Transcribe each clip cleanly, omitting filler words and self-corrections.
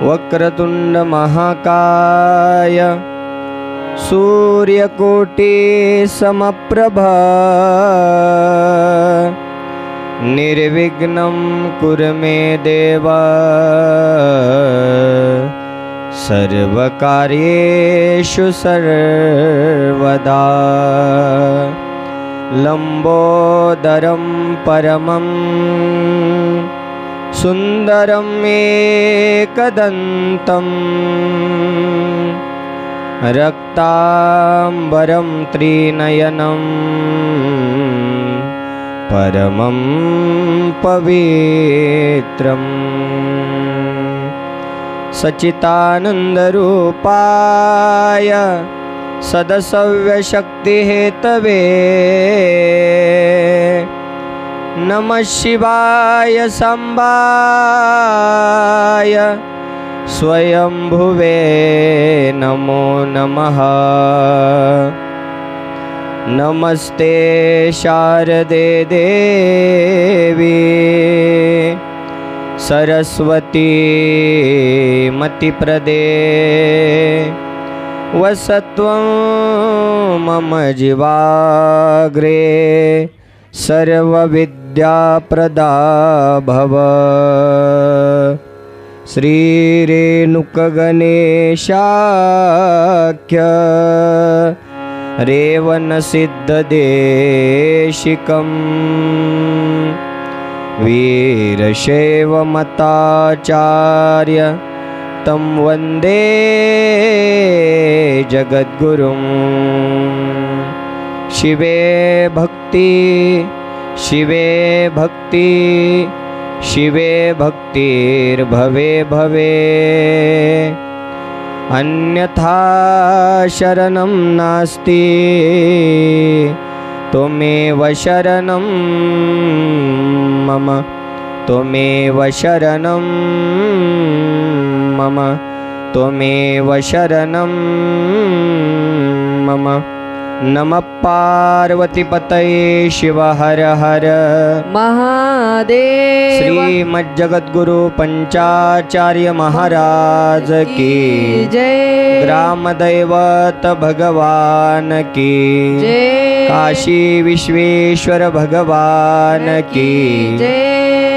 वक्रतुंड महाकाय सूर्यकोटि समप्रभा निर्विघ्नं कुरु मे देव सर्वकार्येषु सर्वदा। लंबोदरं परमं सुंदरम् एकदन्तं रक्तांबरं त्रिनयनं परमं पवित्रम् सच्चिदानन्दरूपाय सदसव्यशक्तिहेतवे नमः शिवाय सांबाय स्वयंभुवे नमो नमः। नमस्ते शारदे देवी सरस्वती मतिप्रदे वसत्वं मम जीवाग्रे सर्वविद्याप्रदा भव। श्रीरेणुकगणेशाख्य रेवनसिद्धदेशिकं वीरशैवमताचार्य तं वन्दे जगद्गुरुं। शिवे भक्ति शिवे भक्ति शिवे भक्तिर्भवे भवे अन्यथा शरणं नास्ति त्वमेव शरणं मम त्वमेव शरणं मम त्वमेव शरणं मम। नमः पार्वतीपतये शिव हर हर महादेव। श्रीमज्जगद्गुरु पंचाचार्य महाराज की जय। ग्रामदैवत भगवान की जय। काशी विश्वेश्वर भगवान की जय।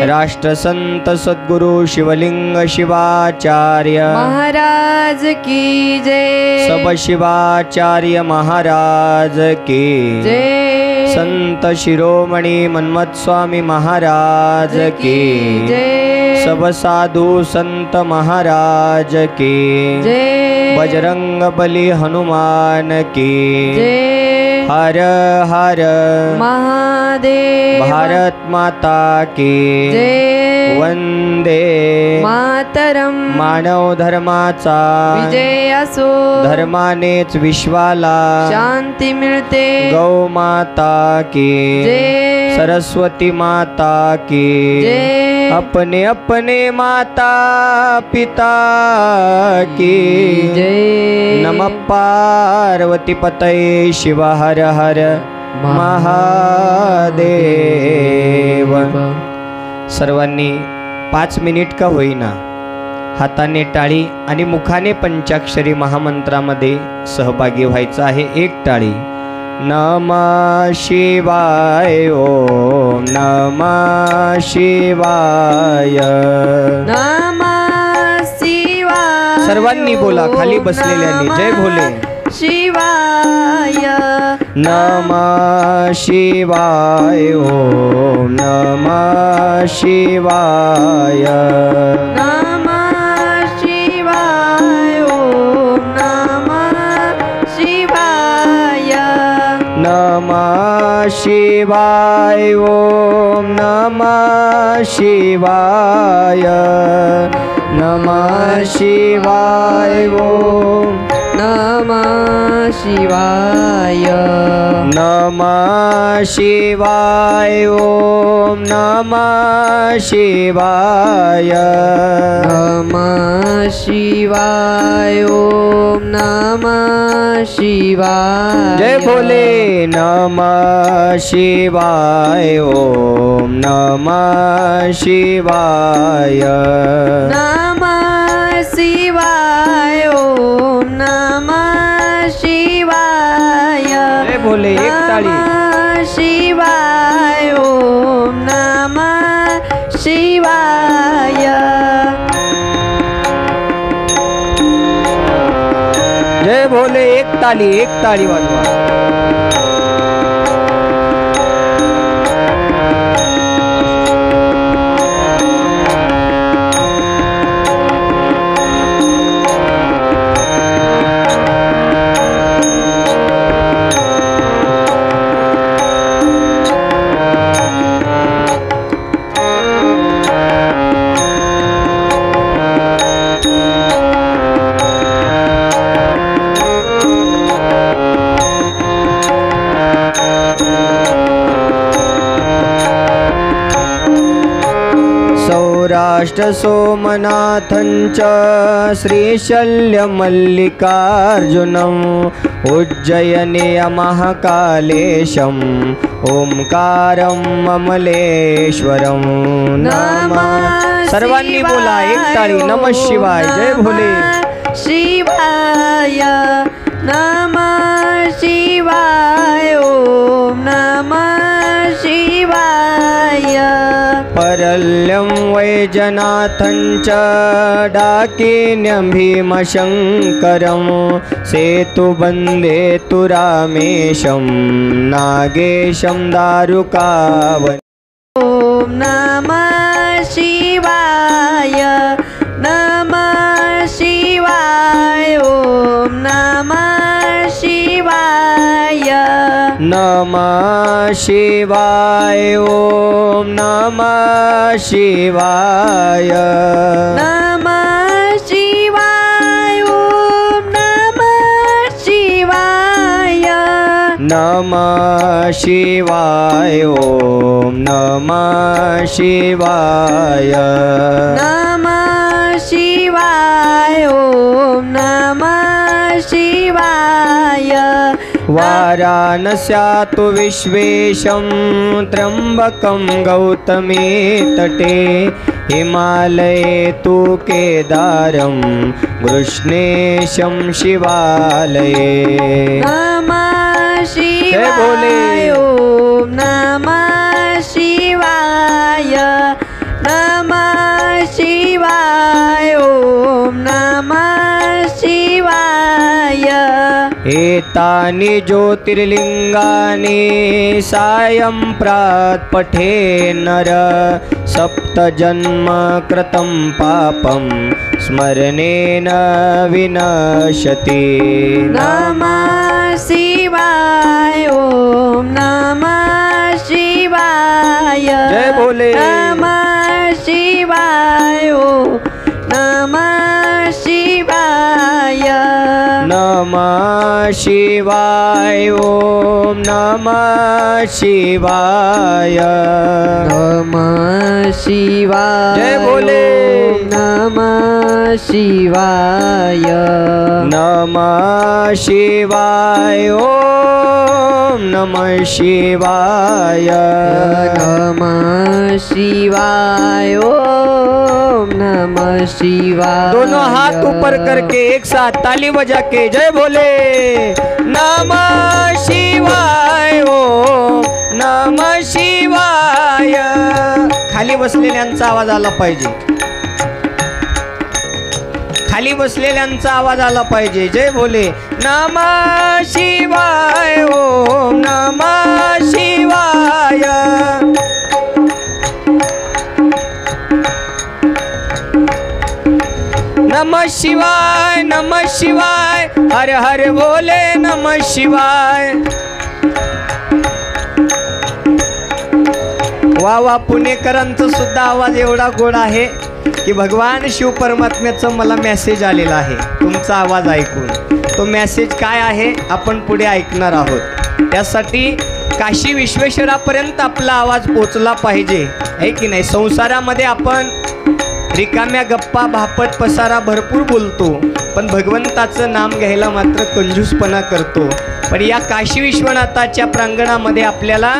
राष्ट्रसंत सद्गुरु शिवलिंग शिवाचार्य महाराज की जय। सब शिवाचार्य महाराज की जय। संत शिरोमणि मन्मथ स्वामी महाराज की जय। सब साधु संत महाराज की जय। बजरंग बली हनुमान की जय। हर हर महादेव। भारत माता की जय। वंदे मातरम। मानव धर्माचा विजय असो। धर्मानेच विश्वाला शांती मिळते। गौ माता की जय। सरस्वती माता की जय। अपने अपने माता पिता की जय। नमः पार्वती पतये शिव हर हर महादेव। सर्वांनी 5 मिनिट का होईना हाताने टाळी आणि मुखाने पंचाक्षरी महामंत्रामध्ये सहभागी व्हायचं आहे। एक टाळी। नमः शिवाय ओम नमः शिवाय नमः शिवाय। सर्वांनी बोला खाली बसलेल्यांनी जय भोले शिवाय नमः शिवाय ओम नमः शिवाय नमः शिवाय ओम नमः शिवाय नमः शिवाय ओम नमः शिवाय नमः शिवाय ओम नमः शिवाय नमः शिवाय ओम नमः शिवाय नमः शिवाय ओम नमः शिवाय जय भोले नमः शिवाय ओम नमः शिवाय नमः शिवाय ओम नमः शिवाय जय भोले एक ताली नमः शिवाय ओम नमः शिवाय जय भोले एक ताली वाजवा सौराष्ट्र सोमनाथञ्च श्रीशल्यमल्लिकार्जुनम् उज्जयिनी महाकालेशम् ओंकारं ममलेश्वरं नमः सर्वांनी बोला एक ताळी नमः शिवाय जय भोले शिवाय नमः शिवाय ओम नमः शिवाय परल्यं वैजनाथञ्च डाकिन्यं भीमशङ्करं सेतुबन्धे तु रामेशं नागेशं दारुकावने ओम नमः शिवाय नमः शिवाय ओम नमः शिवाय नमः शिवाय ओम नमः शिवाय नमः शिवाय ओम नमः शिवाय नमः शिवाय ओम नमः शिवाय नमः शिवाय ओम नमः शिवाय वाराणस्यातु विश्वेशं त्र्यम्बकं गौतमी तटे हिमालये तु केदारं कृष्णेशं शिवालये नमः जय भोले। शिवाय ओम नमः शिवाय नमः शिवाय ओम नमः शिवाय एतानि ज्योतिर्लिङ्गानि सायं प्रात् पठे नर सप्तजन्म कृतं पापं स्मरणेन विनश्यति नमः शिवाय ओम नमः शिवाय जय भोले। नमः शिवाय ओम नमः शिवाय नमः शिवाय ओम नमः शिवाय नमः शिवाय जय भोले। ओम नमः शिवाय नमः शिवाय ओम नमः शिवाय नमः शिवाय ओम नमः शिवाय दोनों हाथ ऊपर करके एक साथ ताली बजा के जय भोले नमः शिवाय ओम नमः शिवाय खाली बसलेल्यांचा आवाज आला पाहिजे खाली बसलेल्यांचा आवाज आला पाहिजे. जय भोले. नमः शिवाय. ओम नमः शिवाय. नमः शिवाय. नमः शिवाय. हर हर बोले नमः शिवाय. वा वा. पुणेकरांचा सुद्धा आवाज एवढा गोड आहे की भगवान शिव परमात्म्याचा मला मेसेज आलेला आहे तुमचा आवाज ऐकून. तो मेसेज काय आहे आपण पुढे ऐकणार आहोत. त्यासाठी काशी विश्वेश्वरापर्यंत आपला आवाज पोचला पाहिजे, आहे की नाही. संसारामध्ये आपण रिकाम्या गप्पा भापट पसारा भरपूर बोलतो, पण भगवंताचं नाम घ्यायला मात्र कंजूसपणा करतो. पण या काशी विश्वनाथाच्या प्रांगणामध्ये आपल्याला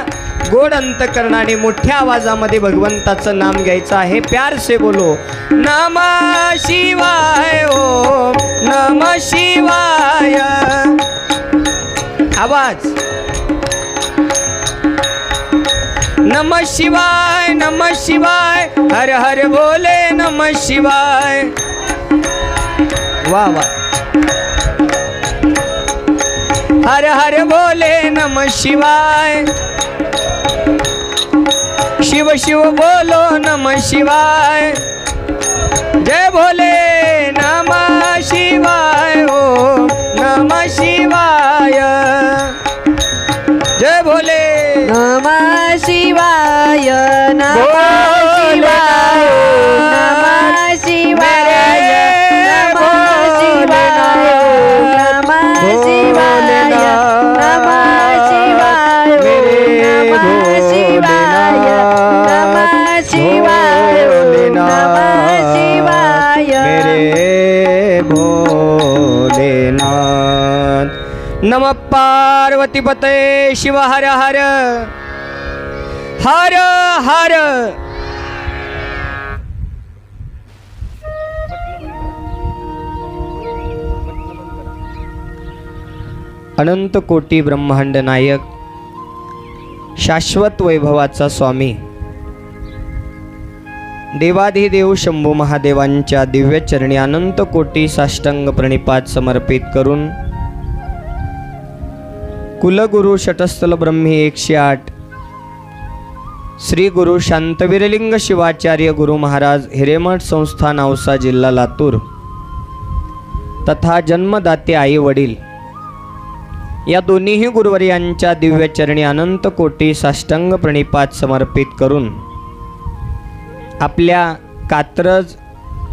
गोड अंतकरणाने मोठ्या आवाजामध्ये भगवंताचं नाम घ्यायचं आहे. प्यार से बोलो नमः शिवाय. ओम नमः शिवाय. आवाज. नमः शिवाय. नमः शिवाय. हर हर बोले नमः शिवाय. वाह वाह. हर हर बोले नमः शिवाय. शिव शिव बोलो नमः शिवाय. जय भोले. नमः शिवाय. ओम नमः शिवाय. जय भोले. नमः शिवाय. नमः शिवाय. नमः शिवाय. नमः शिवाय. नमः शिवाय. नमः शिवाय. नमः शिवाय. नमः शिवाय. नमः शिवाय. मेरे भोलेनाथ. नमः पार्वती पते शिव हर हर हर हर. अनंत कोटी ब्रह्मांड नायक शाश्वत वैभवाचा स्वामी देवाधिदेव शंभू महादेवांच्या दिव्य चरणी अनंत कोटी साष्टांग प्रणिपात समर्पित करून कुलगुरु षटस्थल ब्रह्मी 108 श्री गुरु शांतवीरलिंग शिवाचार्य गुरु महाराज हिरेमठ संस्थान औसा जिल्हा लातूर तथा जन्मदाते आई वडील या दोन्हीही गुरुवर्यांच्या दिव्य चरणी अनंत कोटी साष्टांग प्रणिपात समर्पित करून आपल्या कात्रज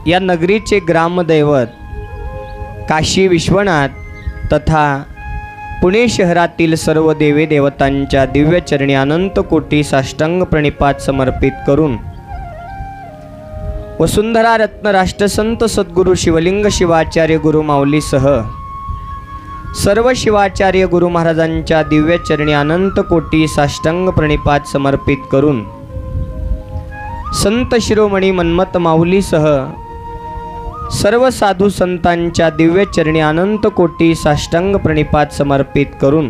या नगरीचे ग्रामदैवत काशी विश्वनाथ तथा पुणे शहरातील सर्व देवी देवतांच्या दिव्य चरणी अनंत कोटी साष्टांग प्रणिपात समर्पित करून वसुंधरा रत्न राष्ट्रसंत सद्गुरु शिवलिंग शिवाचार्य गुरु माऊलीसह सर्व शिवाचार्य गुरु महाराजांच्या दिव्य चरणी अनंत कोटी साष्टांग प्रणिपात समर्पित करून संत शिरोमणी मन्मथ माऊलीसह सर्व साधू संतांच्या दिव्य चरणी अनंत कोटी साष्टांग प्रणिपात समर्पित करून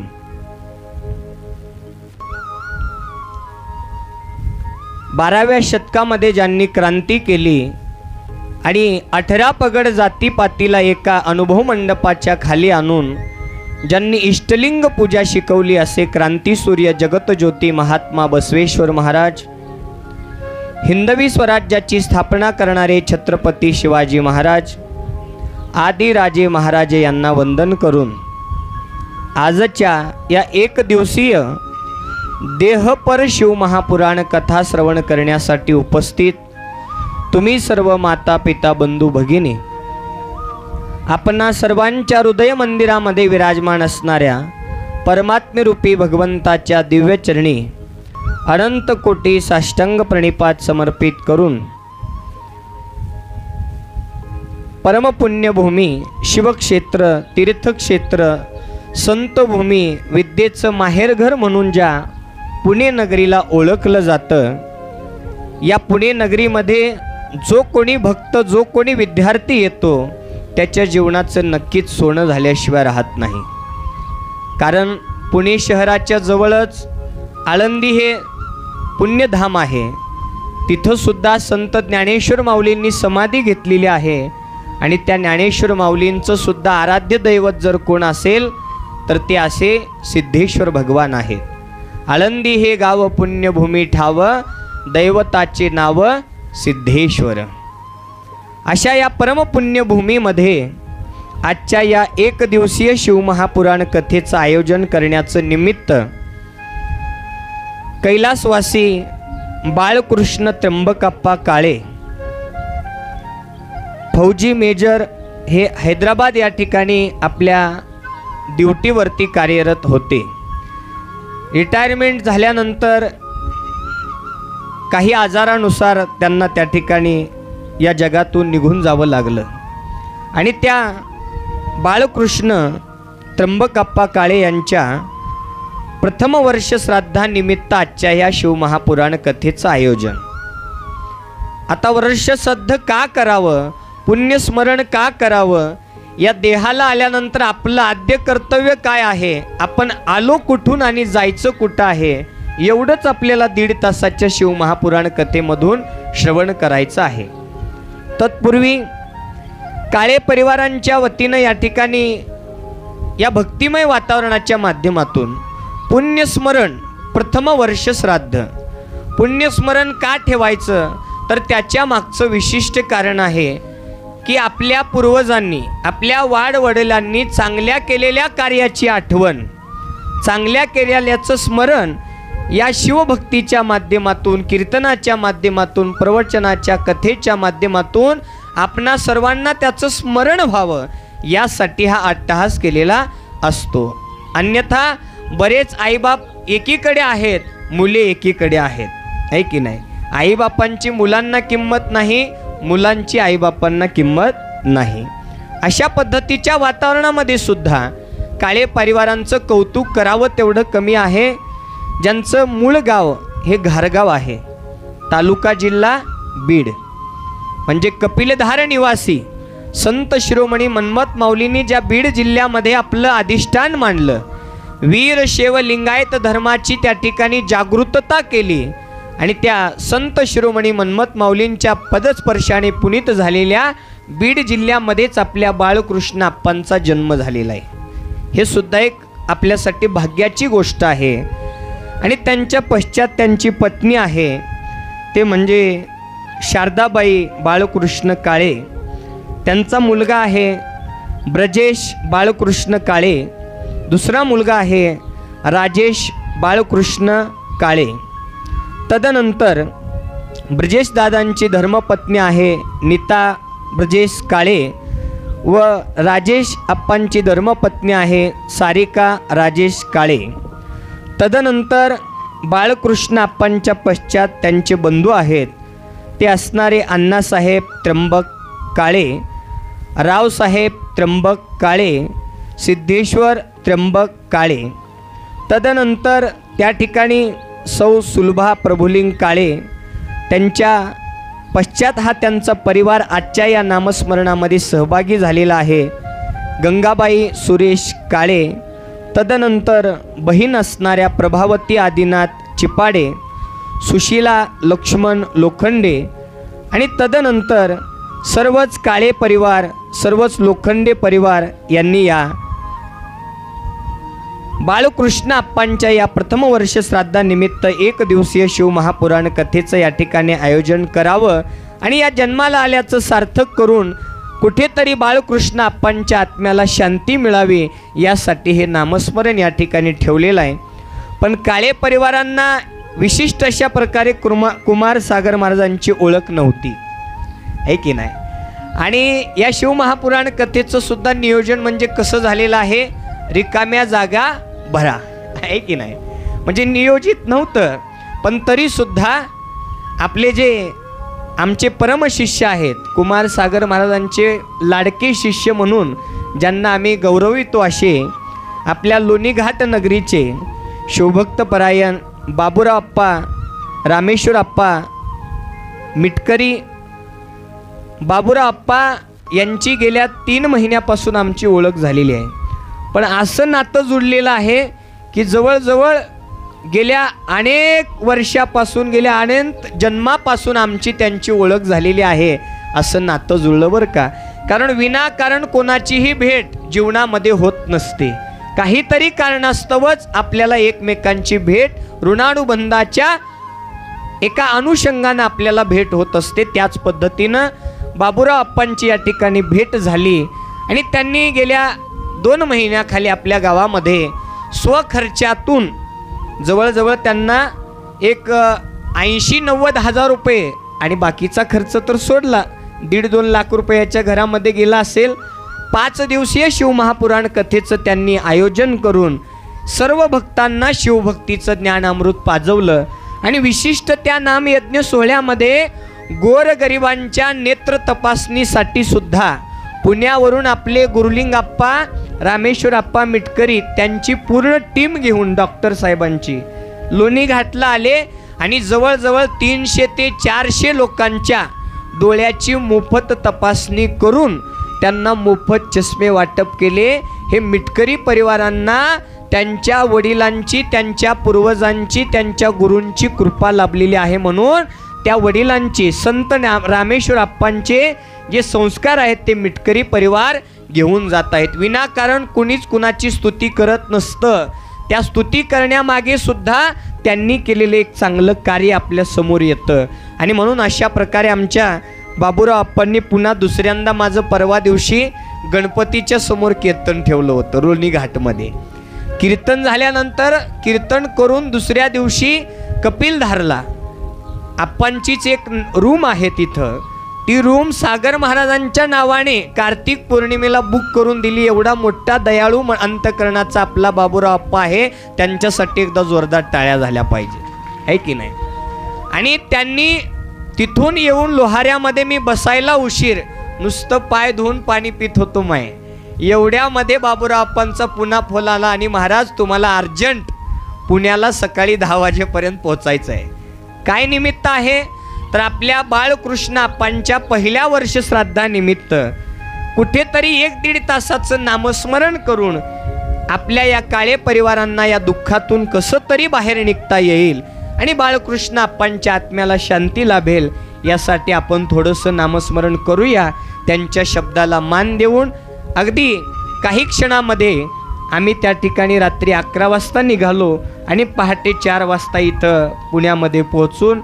12व्या शतकामध्ये ज्यांनी क्रांती केली आणि 18 पगड जातीपातीला एका अनुभव मंडपाच्या खाली आणून ज्यांनी इष्टलिंग पूजा शिकवली असे क्रांतीसूर्य जगतज्योती महात्मा बसवेश्वर महाराज, हिंदवी स्वराज्याची स्थापना करणारे छत्रपती शिवाजी महाराज आदी राजे महाराजे यांना वंदन करून आजच्या या एक दिवसीय देहपर शिव महापुराण कथा श्रवण करण्यासाठी उपस्थित तुम्ही सर्व माता पिता बंधू भगिनी, आपणा सर्वांच्या हृदय मंदिरामध्ये विराजमान असणाऱ्या परमात्म्यरूपी भगवंताच्या दिव्य चरणी अनंत कोटी साष्टांग प्रणिपात समर्पित करून परमपुण्यभूमी शिवक्षेत्र तीर्थक्षेत्र संतभूमी विद्येचं माहेरघर म्हणून ज्या पुणे नगरीला ओळखलं जातं, या पुणे नगरीमध्ये जो कोणी भक्त जो कोणी विद्यार्थी येतो त्याच्या जीवनाचं नक्कीच सोनं झाल्याशिवाय राहत नाही. कारण पुणे शहराच्या जवळच आळंदी हे पुण्यधाम आहे. तिथं सुद्धा संत ज्ञानेश्वर माऊलींनी समाधी घेतलेली आहे आणि त्या ज्ञानेश्वर माऊलींचं सुद्धा आराध्य दैवत जर कोण असेल तर ते असे सिद्धेश्वर भगवान आहेत। आळंदी हे गाव पुण्यभूमी ठाव, दैवताचे नाव सिद्धेश्वर। अशा या परमपुण्यभूमीमध्ये आजच्या या एक दिवसीय शिवमहापुराण कथेचं आयोजन करण्याचं निमित्त कैलासवासी बाळकृष्ण त्र्यंबकप्पा काळे फौजी मेजर हे हैदराबाद या ठिकाणी आपल्या ड्युटीवरती कार्यरत होते। रिटायरमेंट झाल्यानंतर काही आजारानुसार त्यांना त्या ठिकाणी या जगातून निघून जावं लागलं आणि त्या बाळकृष्ण त्र्यंबकप्पा काळे यांच्या प्रथम वर्ष श्राद्धानिमित्त आजच्या या शिवमहापुराण कथेचं आयोजन। आता वर्षश्राद्ध का करावं, पुण्यस्मरण का करावं, या देहाला आल्यानंतर आपलं आद्य कर्तव्य काय आहे, आपण आलो कुठून आणि जायचं कुठं आहे, एवढंच आपल्याला 1.5 तासाच्या शिवमहापुराण कथेमधून श्रवण करायचं आहे। तत्पूर्वी काळे परिवारांच्या वतीनं या ठिकाणी या भक्तिमय वातावरणाच्या माध्यमातून पुण्यस्मरण प्रथम वर्ष श्राद्ध, पुण्यस्मरण का ठेवायचं तर त्याच्या मागचं विशिष्ट कारण आहे की आपल्या पूर्वजांनी, आपल्या वाडवडिलांनी चांगल्या केलेल्या कार्याची आठवण, चांगल्या केलेल्याचं स्मरण या शिवभक्तीच्या माध्यमातून, कीर्तनाच्या माध्यमातून, प्रवचनाच्या कथेच्या माध्यमातून आपणा सर्वांना त्याचं स्मरण व्हावं यासाठी हा अट्टहास केलेला असतो। अन्यथा बरेच आईबाप एकीकडे आहेत, मुले एकीकडे आहेत, आहे की नाही। आईबापांची मुलांना किंमत नाही, मुलांची आईबापांना किंमत नाही। अशा पद्धतीच्या वातावरणामध्ये सुद्धा काळे परिवारांचं कौतुक करावं तेवढं कमी आहे। ज्यांचं मूळ गाव हे घारगाव आहे, तालुका जिल्हा बीड, म्हणजे कपिलधार निवासी संत शिरोमणी मन्मथ माऊलींनी ज्या बीड जिल्ह्यामध्ये आपलं अधिष्ठान मांडलं, वीर शैव लिंगायत धर्माची त्या ठिकाणी जागृतता केली आणि त्या संत शिरोमणी मन्मथ माऊलींच्या पदस्पर्शाने पुनीत झालेल्या बीड जिल्ह्यामध्येच आपल्या बाळकृष्ण अप्पांचा जन्म झालेला आहे। हे सुद्धा एक आपल्यासाठी भाग्याची गोष्ट आहे। आणि त्यांच्या पश्चात त्यांची पत्नी आहे ते म्हणजे शारदाबाई बाळकृष्ण काळे, त्यांचा मुलगा आहे ब्रजेश बाळकृष्ण काळे, दुसरा मुलगा आहे राजेश बाळकृष्ण काळे। तदनंतर ब्रजेश दादांची धर्मपत्नी आहे नीता ब्रजेश काळे व राजेश अप्पांची धर्मपत्नी आहे सारिका राजेश काळे। तदनंतर बाळकृष्ण अप्पांच्या पश्चात त्यांचे बंधू आहेत ते असणारे अण्णासाहेब त्र्यंबक काळे, रावसाहेब त्र्यंबक काळे, सिद्धेश्वर त्र्यंबक काळे। तदनंतर त्या ठिकाणी सौ सुलभा प्रभुलिंग काळे, त्यांच्या पश्चात हा त्यांचा परिवार आजच्या या नामस्मरणामध्ये सहभागी झालेला आहे, गंगाबाई सुरेश काळे। तदनंतर बहीण असणाऱ्या प्रभावती आदिनाथ चिपाडे, सुशीला लक्ष्मण लोखंडे आणि तदनंतर सर्वच काळे परिवार, सर्वच लोखंडे परिवार यांनी या बाळकृष्ण अप्पांच्या या प्रथम वर्ष श्राद्धानिमित्त एक दिवसीय शिवमहापुराण कथेचं या ठिकाणी आयोजन करावं आणि या जन्माला आल्याचं सार्थक करून कुठेतरी बाळकृष्ण अप्पांच्या आत्म्याला शांती मिळावी यासाठी हे नामस्मरण या ठिकाणी ठेवलेलं आहे। पण काळे परिवारांना विशिष्ट अशा प्रकारे कुमार सागर महाराजांची ओळख नव्हती, आहे की नाही। आणि या शिवमहापुराण कथेचं सुद्धा नियोजन म्हणजे कसं झालेलं आहे, रिकाम्या जागा भरा, आहे की नाही। म्हणजे नियोजित नव्हतं, पण तरीसुद्धा आपले जे आमचे परमशिष्य आहेत, कुमार सागर महाराजांचे लाडके शिष्य म्हणून ज्यांना आम्ही गौरवितो असे आपल्या लोणीघाट नगरीचे शिवभक्त परायण बाबूराव अप्पा, रामेश्वर अप्पा मिटकरी, बाबूराव अप्पा यांची गेल्या 3 महिन्यापासून आमची ओळख झालेली आहे। पण असं नातं जुळलेलं आहे की जवळजवळ गेल्या अनेक वर्षापासून, गेल्या अनेक जन्मापासून आमची त्यांची ओळख झालेली आहे असं नातं जुळलं बरं का. कारण विनाकारण कोणाचीही भेट जीवनामध्ये होत नसते. काहीतरी कारणास्तवच आपल्याला एकमेकांची भेट ऋणानुबंधाच्या एका अनुषंगानं आपल्याला भेट होत असते. त्याच पद्धतीनं बाबूराव आप्पांची या ठिकाणी भेट झाली आणि त्यांनी गेल्या 2 महिन्याखाली आपल्या गावामध्ये स्वखर्चातून जवळजवळ त्यांना एक 80-90 हजार रुपये आणि बाकीचा खर्च तर सोडला, 1.5-2 लाख रुपयाच्या घरामध्ये गेला असेल. 5 दिवसीय शिवमहापुराण कथेचं त्यांनी आयोजन करून सर्व भक्तांना शिवभक्तीचं ज्ञानामृत पाजवलं आणि विशिष्ट त्या नामयज्ञ सोहळ्यामध्ये गोरगरिबांच्या नेत्र तपासणीसाठी सुद्धा पुण्यावरून आपले गुरुलिंग आप्पा, रामेश्वर आप्पा मिटकरी त्यांची पूर्ण टीम घेऊन डॉक्टर साहेबांची लोणी घाटला आले आणि जवळजवळ 300 ते 400 लोकांच्या डोळ्याची मोफत तपासणी करून त्यांना मोफत चष्मे वाटप केले. हे मिटकरी परिवारांना त्यांच्या वडिलांची, त्यांच्या पूर्वजांची, त्यांच्या गुरूंची कृपा लाभलेली आहे म्हणून त्या वडिलांची संत रामेश्वर आप्पांचे जे संस्कार आहेत ते मिटकरी परिवार घेऊन जात आहेत. विनाकारण कुणीच कुणाची स्तुती करत नसतं. त्या स्तुती करण्यामागे सुद्धा त्यांनी केलेलं एक चांगलं कार्य आपल्या समोर येतं आणि म्हणून अशा प्रकारे आमच्या बाबूराव आप्पांनी पुन्हा दुसऱ्यांदा माझं परवा दिवशी गणपतीच्या समोर कीर्तन ठेवलं होतं रोलनी घाटमध्ये. कीर्तन झाल्यानंतर कीर्तन करून दुसऱ्या दिवशी कपिलधारला आप्पांचीच एक रूम आहे तिथं, ती रूम सागर महाराजांच्या नावाने कार्तिक पौर्णिमेला बुक करून दिली. एवढा मोठा दयाळू अंतकरणाचा आपला बाबूराव आप्पा आहे, त्यांच्यासाठी एकदा जोरदार टाळ्या झाल्या पाहिजे, आहे की नाही. आणि त्यांनी तिथून येऊन लोहाऱ्यामध्ये मी बसायला उशीर, नुसतं पाय धुवून पाणी पित होतो माय. एवढ्यामध्ये बाबूराव आप्पांचा पुन्हा फोन आला आणि महाराज तुम्हाला अर्जंट पुण्याला सकाळी 10 वाजेपर्यंत पोहोचायचं आहे. काय निमित्त आहे तर आपल्या बाळकृष्ण आप्पांच्या पहिल्या वर्ष श्राद्धानिमित्त कुठेतरी 1-1.5 तासाचं नामस्मरण करून आपल्या या काळे परिवारांना या दुःखातून कसं तरी बाहेर निघता येईल आणि बाळकृष्ण आप्पांच्या आत्म्याला शांती लाभेल यासाठी आपण थोडंसं नामस्मरण करूया. त्यांच्या शब्दाला मान देऊन अगदी काही क्षणामध्ये आम्ही त्या ठिकाणी रात्री 11 वाजता निघालो आणि पहाटे 4 वाजता इथं पुण्यामध्ये पोहोचून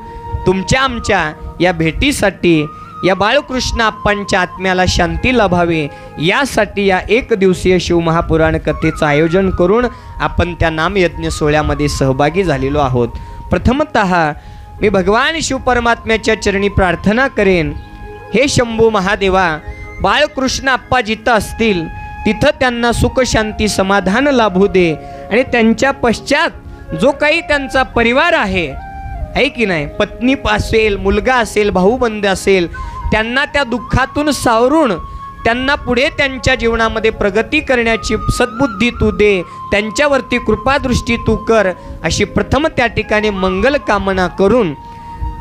तुमच्या आमच्या या भेटीसाठी, या बाळकृष्ण आप्पांच्या आत्म्याला शांती लाभावी यासाठी या 1 दिवसीय शिवमहापुराण कथेचं आयोजन करून आपण त्या नामयज्ञ सोहळ्यामध्ये सहभागी झालेलो आहोत. प्रथमतः मी भगवान शिवपरमात्म्याच्या चरणी प्रार्थना करेन, हे शंभू महादेवा, बाळकृष्ण आप्पा जिथं असतील तिथं त्यांना सुख शांती समाधान लाभू दे आणि त्यांच्या पश्चात जो काही त्यांचा परिवार आहे की नाही, पत्नी असेल, मुलगा असेल, भाऊबंद असेल, त्यांना त्या दुःखातून सावरून त्यांना पुढे त्यांच्या जीवनामध्ये प्रगती करण्याची सद्बुद्धी तू दे, त्यांच्यावरती कृपादृष्टी तू कर, अशी प्रथम त्या ठिकाणी मंगल कामना करून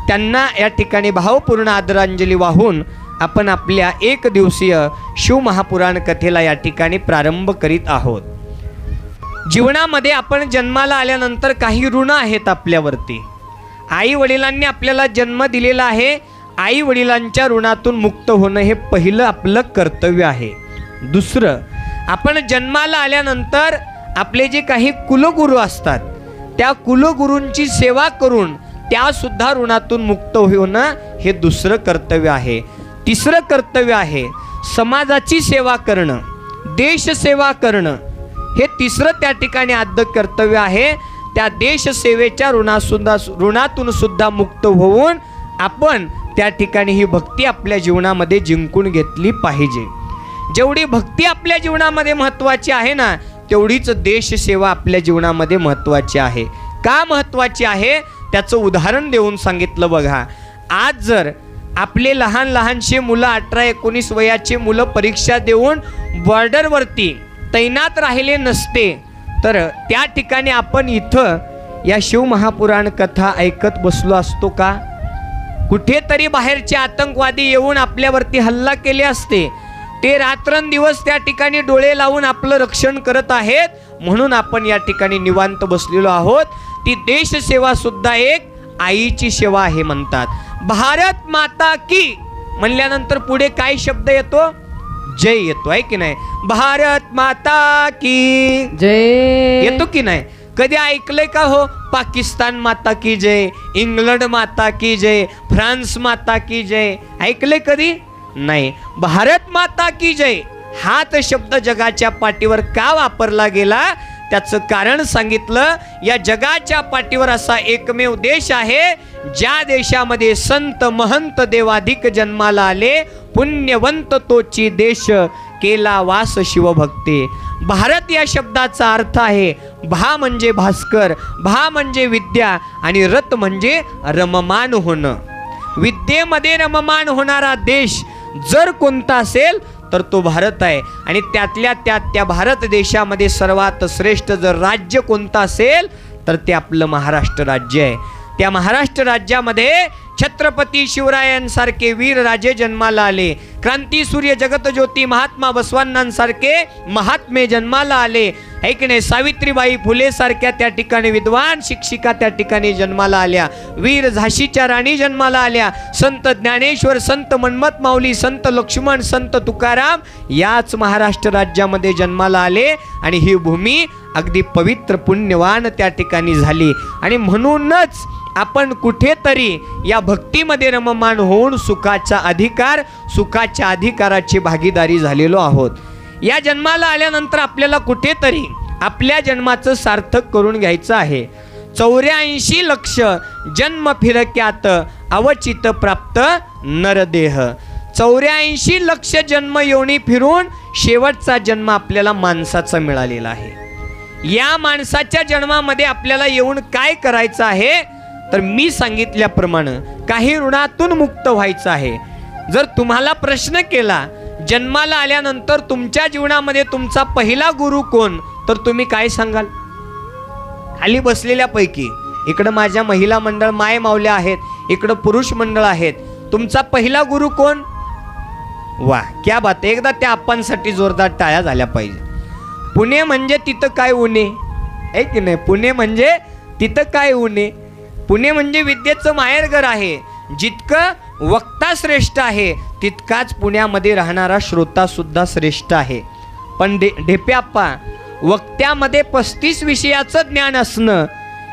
त्यांना या ठिकाणी भावपूर्ण आदरांजली वाहून आपण आपल्या 1 दिवसीय शिवमहापुराण कथेला या ठिकाणी प्रारंभ करीत आहोत. जीवनामध्ये आपण जन्माला आल्यानंतर काही ऋण आहेत आपल्यावरती. आई वडिलांनी आपल्याला जन्म दिलेला आहे. आई वडिलांच्या ऋणातून मुक्त होणं हे पहिलं आपलं कर्तव्य आहे. दुसरं, आपण जन्माला आल्यानंतर आपले जे काही कुलगुरू असतात त्या कुलगुरूंची सेवा करून त्यासुद्धा ऋणातून मुक्त होणं हे दुसरं कर्तव्य आहे. तिसरं कर्तव्य आहे समाजाची सेवा करणं, देशसेवा करणं, हे तिसरं त्या ठिकाणी आद्य कर्तव्य आहे. त्या देशसेवेच्या ऋणातून सुद्धा मुक्त होऊन आपण त्या ठिकाणी ही भक्ती आपल्या जीवनामध्ये जिंकून घेतली पाहिजे. जेवढी भक्ती आपल्या जीवनामध्ये महत्त्वाची आहे ना, तेवढीच देशसेवा आपल्या जीवनामध्ये महत्त्वाची आहे. का महत्त्वाची आहे त्याचं उदाहरण देऊन सांगितलं बघा. आज जर आपले लहान लहानशे मुलं 18-19 वयाचे मुलं परीक्षा देऊन बॉर्डरवरती तैनात राहिले नसते तर त्या ठिकाणी आपण इथं या शिवमहापुराण कथा ऐकत बसलो असतो का? कुठेतरी बाहेरचे आतंकवादी येऊन आपल्यावरती हल्ला केले असते. ते रात्रंदिवस त्या ठिकाणी डोळे लावून आपलं रक्षण करत आहेत म्हणून आपण या ठिकाणी निवांत बसलेलो आहोत. ती देशसेवा सुद्धा एक आईची सेवा आहे म्हणतात. भारत माता की म्हणल्यानंतर पुढे काय शब्द येतो? जय येतो, आहे की नाही? भारत माता की जय येतो की नाही? कधी ऐकलंय का हो पाकिस्तान माता की जय, इंग्लंड माता की जय, फ्रान्स माता की जय? ऐकलंय कधी? नाही. भारत माता की जय हाच शब्द जगाच्या पाठीवर का वापरला गेला त्याचं कारण सांगितलं. या जगाच्या पाठीवर असा एकमेव देश आहे ज्या देशामध्ये संत महंत देवाधिक जन्माला आले, पुण्यवंत तोची देश केला वास शिवभक्ती. भारत या शब्दाचा अर्थ आहे भा म्हणजे भास्कर, भा म्हणजे विद्या आणि रत म्हणजे रममान होणं. विद्येमध्ये रममान होणारा देश जर कोणता असेल तर तो भारत आहे. आणि त्यातल्या त्यात त्या भारत देशामध्ये सर्वात श्रेष्ठ जर राज्य कोणतं असेल तर ते आपलं महाराष्ट्र राज्य आहे. त्या महाराष्ट्र राज्यामध्ये छत्रपती शिवरायांसारखे वीर राजे जन्माला आले, क्रांती सूर्य जगत ज्योती महात्मा बसवांनांसारखे महात्मे जन्माला आले, ऐक नाही. सावित्रीबाई फुले सारख्या त्या ठिकाणी विद्वान शिक्षिका त्या ठिकाणी जन्माला आल्या, वीर झाशीच्या राणी जन्माला आल्या, संत ज्ञानेश्वर, संत मन्मथ माऊली, संत लक्ष्मण, संत तुकाराम याच महाराष्ट्र राज्यामध्ये जन्माला आले. आणि ही भूमी अगदी पवित्र पुण्यवान त्या ठिकाणी झाली. आणि म्हणूनच आपण कुठेतरी या भक्तीमध्ये रममान होऊन सुखाच्या अधिकाराची भागीदारी झालेलो आहोत. या जन्माला आल्यानंतर आपल्याला कुठेतरी आपल्या जन्माचं सार्थक करून घ्यायचं आहे. 84 लक्ष जन्म फिरक्यात अवचित प्राप्त नरदेह. 84 लक्ष जन्म योनी फिरून शेवटचा जन्म आपल्याला माणसाचा मिळालेला आहे. या माणसाच्या जन्मामध्ये आपल्याला येऊन काय करायचं आहे तर मी सांगितल्याप्रमाणे काही ऋणातून मुक्त व्हायचं आहे. जर तुम्हाला प्रश्न केला जन्माला आल्यानंतर तुमच्या जीवनामध्ये तुमचा पहिला गुरु कोण तर तुम्ही काय सांगाल? खाली बसलेल्यापैकी इकडं माझ्या महिला मंडळ माय मावल्या आहेत, इकडं पुरुष मंडळ आहेत. तुमचा पहिला गुरु कोण? वा क्या बात. एकदा त्या आप्पांसाठी जोरदार टाळ्या झाल्या पाहिजे. पुणे म्हणजे तिथं काय उणे, आहे की नाही? पुणे म्हणजे तिथं काय उणे. पुणे म्हणजे विद्येचं माहेरघर आहे. जितकं वक्ता श्रेष्ठ आहे तितकाच पुण्यामध्ये राहणारा श्रोता सुद्धा श्रेष्ठ आहे. पण ढेप्याप्पा वक्त्यामध्ये 35 विषयाचं ज्ञान असणं